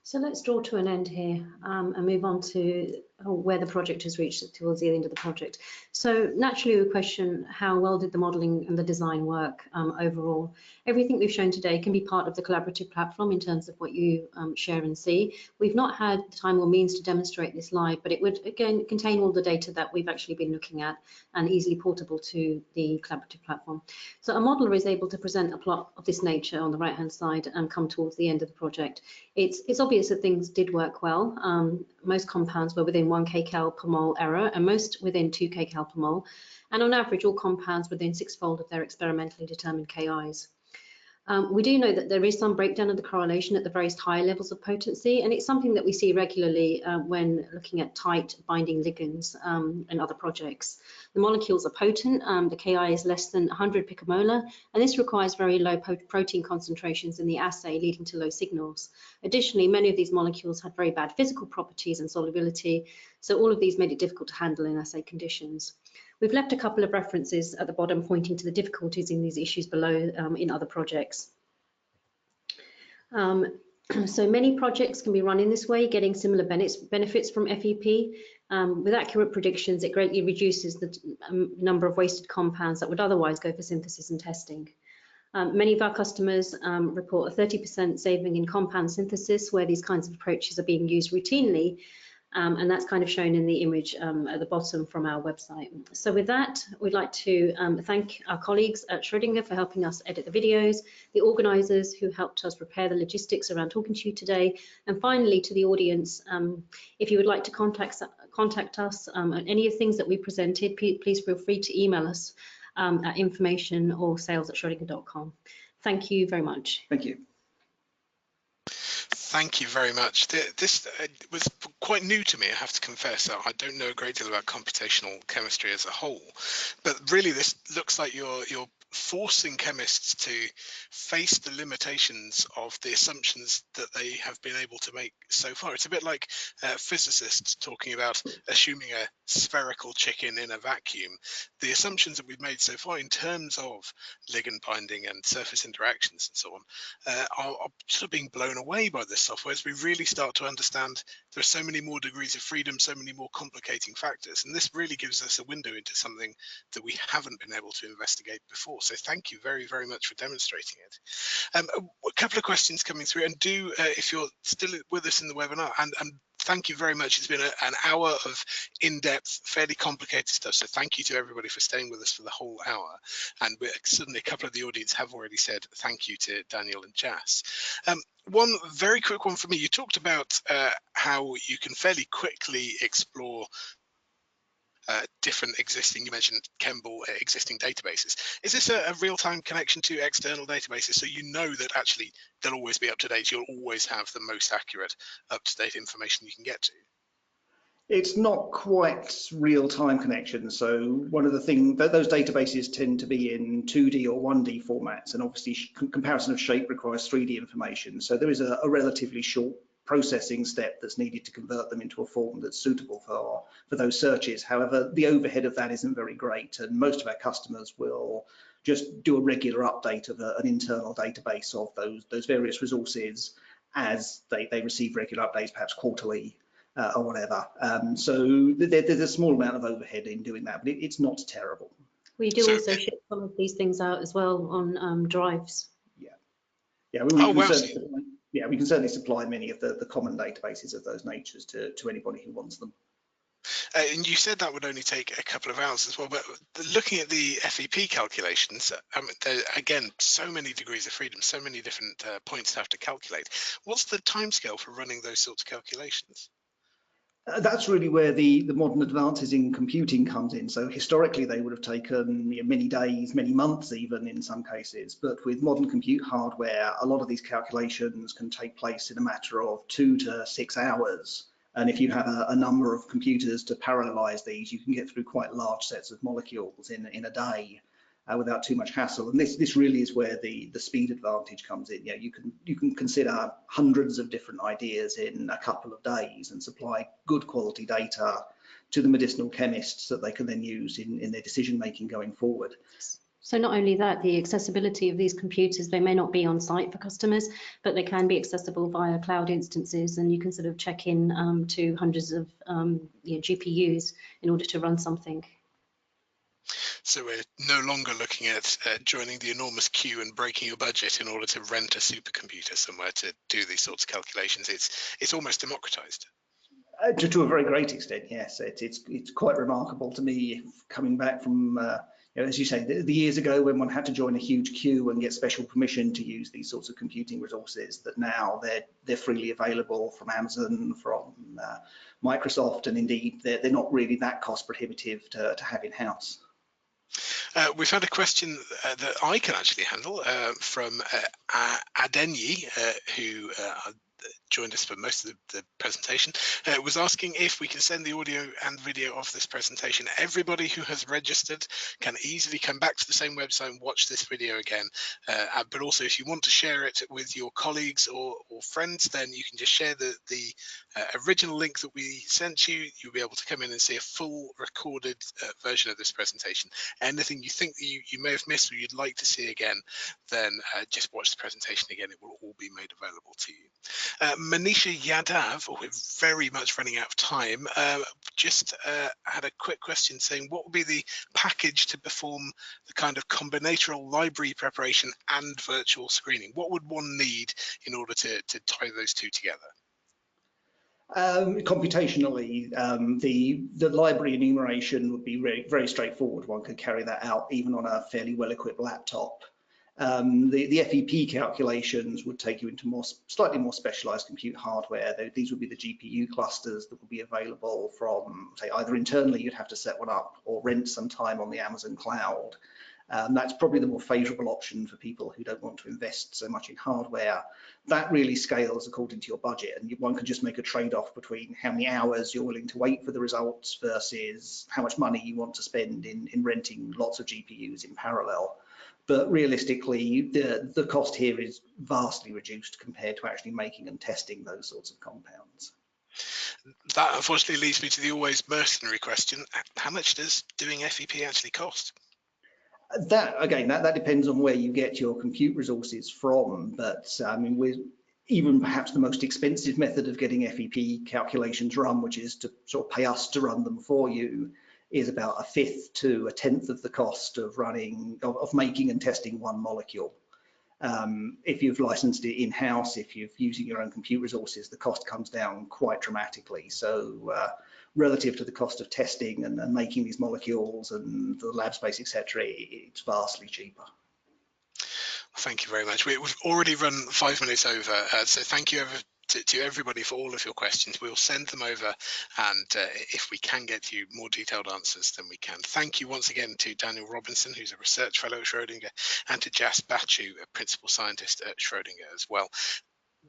So let's draw to an end here and move on to where the project has reached towards the end of the project. So naturally we question how well did the modelling and the design work overall. Everything we've shown today can be part of the collaborative platform in terms of what you share and see. We've not had the time or means to demonstrate this live, but it would again contain all the data that we've actually been looking at and easily portable to the collaborative platform. So a modeler is able to present a plot of this nature on the right hand side and come towards the end of the project. It's obvious that things did work well. Most compounds were within 1 kcal per mole error and most within 2 kcal per mole. And on average, all compounds within 6-fold of their experimentally determined KIs. We do know that there is some breakdown of the correlation at the various higher levels of potency, and it's something that we see regularly when looking at tight binding ligands in other projects. The molecules are potent, the Ki is less than 100 picomolar, and this requires very low protein concentrations in the assay, leading to low signals. Additionally, many of these molecules had very bad physical properties and solubility, so all of these made it difficult to handle in assay conditions. We've left a couple of references at the bottom pointing to the difficulties in these issues below in other projects. So many projects can be run in this way, getting similar benefits from FEP. With accurate predictions, it greatly reduces the number of wasted compounds that would otherwise go for synthesis and testing. Many of our customers report a 30% saving in compound synthesis where these kinds of approaches are being used routinely. And that's kind of shown in the image at the bottom from our website. So with that, we'd like to thank our colleagues at Schrödinger for helping us edit the videos, the organisers who helped us prepare the logistics around talking to you today, and finally to the audience, if you would like to contact us on any of the things that we presented, please feel free to email us at information or sales@schrodinger.com. Thank you very much. Thank you. Thank you very much. This was quite new to me, I have to confess. I don't know a great deal about computational chemistry as a whole, but really this looks like you're forcing chemists to face the limitations of the assumptions that they have been able to make so far. It's a bit like physicists talking about assuming a spherical chicken in a vacuum. The assumptions that we've made so far in terms of ligand binding and surface interactions and so on are sort of being blown away by this software as we really start to understand there are so many more degrees of freedom, so many more complicating factors, and this really gives us a window into something that we haven't been able to investigate before. So thank you very, very much for demonstrating it. A couple of questions coming through, and do, if you're still with us in the webinar, and thank you very much. It's been an hour of in-depth, fairly complicated stuff. So thank you to everybody for staying with us for the whole hour. And certainly a couple of the audience have already said thank you to Daniel and Jas. One very quick one for me. You talked about how you can fairly quickly explore different existing, you mentioned Kemble, existing databases. Is this a real-time connection to external databases, so you know that actually they'll always be up to date, you'll always have the most accurate up-to-date information you can get to? It's not quite real-time connection. So one of the things, those databases tend to be in 2D or 1D formats, and obviously comparison of shape requires 3D information. So there is a relatively short processing step that's needed to convert them into a form that's suitable for those searches. However, the overhead of that isn't very great, and most of our customers will just do a regular update of an internal database of those various resources as they receive regular updates, perhaps quarterly or whatever. So there's a small amount of overhead in doing that, but it's not terrible. We do also ship some of these things out as well on drives. Yeah, we can certainly supply many of the common databases of those natures to anybody who wants them. And you said that would only take a couple of hours as well, but looking at the FEP calculations, there again, so many degrees of freedom, so many different points to have to calculate. What's the timescale for running those sorts of calculations? That's really where the modern advances in computing comes in. So historically, they would have taken many days, many months even in some cases. But with modern compute hardware, a lot of these calculations can take place in a matter of 2 to 6 hours. And if you have a number of computers to parallelize these, you can get through quite large sets of molecules in a day. Without too much hassle, and this really is where the speed advantage comes in. You can consider hundreds of different ideas in a couple of days and supply good quality data to the medicinal chemists that they can then use in their decision making going forward. So not only that, the accessibility of these computers, they may not be on site for customers, but they can be accessible via cloud instances, and you can sort of check in to hundreds of GPUs in order to run something. So we're no longer looking at joining the enormous queue and breaking your budget in order to rent a supercomputer somewhere to do these sorts of calculations. It's almost democratized. To a very great extent, yes. It's quite remarkable to me coming back from, as you say, the years ago when one had to join a huge queue and get special permission to use these sorts of computing resources, that now they're freely available from Amazon, from Microsoft, and indeed they're not really that cost prohibitive to have in-house. We've had a question that I can actually handle from Adenyi, who joined us for most of the presentation, was asking if we can send the audio and video of this presentation. Everybody who has registered can easily come back to the same website and watch this video again. But also, if you want to share it with your colleagues or friends, then you can just share the original link that we sent you. You'll be able to come in and see a full recorded version of this presentation. Anything you think that you may have missed or you'd like to see again, then just watch the presentation again. It will all be made available to you. Manisha Yadav, we're very much running out of time, just had a quick question saying, what would be the package to perform the kind of combinatorial library preparation and virtual screening? What would one need in order to tie those two together? Computationally, the library enumeration would be very straightforward. One could carry that out even on a fairly well-equipped laptop. The FEP calculations would take you into slightly more specialized compute hardware. These would be the GPU clusters that would be available from, say, either internally, you'd have to set one up, or rent some time on the Amazon cloud. That's probably the more favorable option for people who don't want to invest so much in hardware. That really scales according to your budget, and one can just make a trade-off between how many hours you're willing to wait for the results versus how much money you want to spend in renting lots of GPUs in parallel. But realistically, the cost here is vastly reduced compared to actually making and testing those sorts of compounds. That unfortunately leads me to the always mercenary question: how much does doing FEP actually cost? That depends on where you get your compute resources from. But I mean, even perhaps the most expensive method of getting FEP calculations run, which is to sort of pay us to run them for you, is about 1/5 to 1/10 of the cost of making and testing one molecule. If you've licensed it in-house, if you're using your own compute resources, the cost comes down quite dramatically. So relative to the cost of testing and making these molecules and the lab space, etc., it's vastly cheaper. Thank you very much. We've already run 5 minutes over, so thank you to everybody for all of your questions. We'll send them over, and if we can get you more detailed answers, then we can. Thank you once again to Daniel Robinson, who's a research fellow at Schrödinger, and to Jas Bachu, a principal scientist at Schrödinger as well.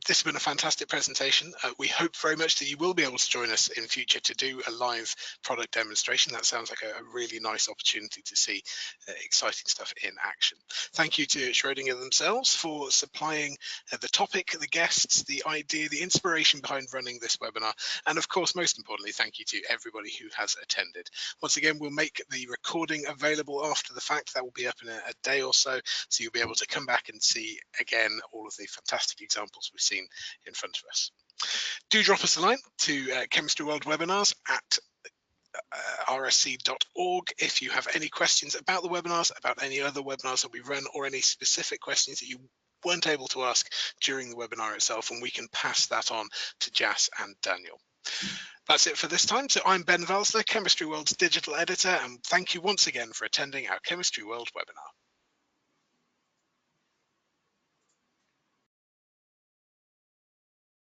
This has been a fantastic presentation. We hope very much that you will be able to join us in future to do a live product demonstration. That sounds like a really nice opportunity to see exciting stuff in action. Thank you to Schrödinger themselves for supplying the topic, the guests, the idea, the inspiration behind running this webinar. And of course, most importantly, thank you to everybody who has attended. Once again, we'll make the recording available after the fact. That will be up in a day or so you'll be able to come back and see again all of the fantastic examples we've seen in front of us. Do drop us a line to Chemistry World Webinars at rsc.org if you have any questions about the webinars, about any other webinars that we run, or any specific questions that you weren't able to ask during the webinar itself, and we can pass that on to Jas and Daniel. That's it for this time. So I'm Ben Valsler, Chemistry World's digital editor, and thank you once again for attending our Chemistry World webinar.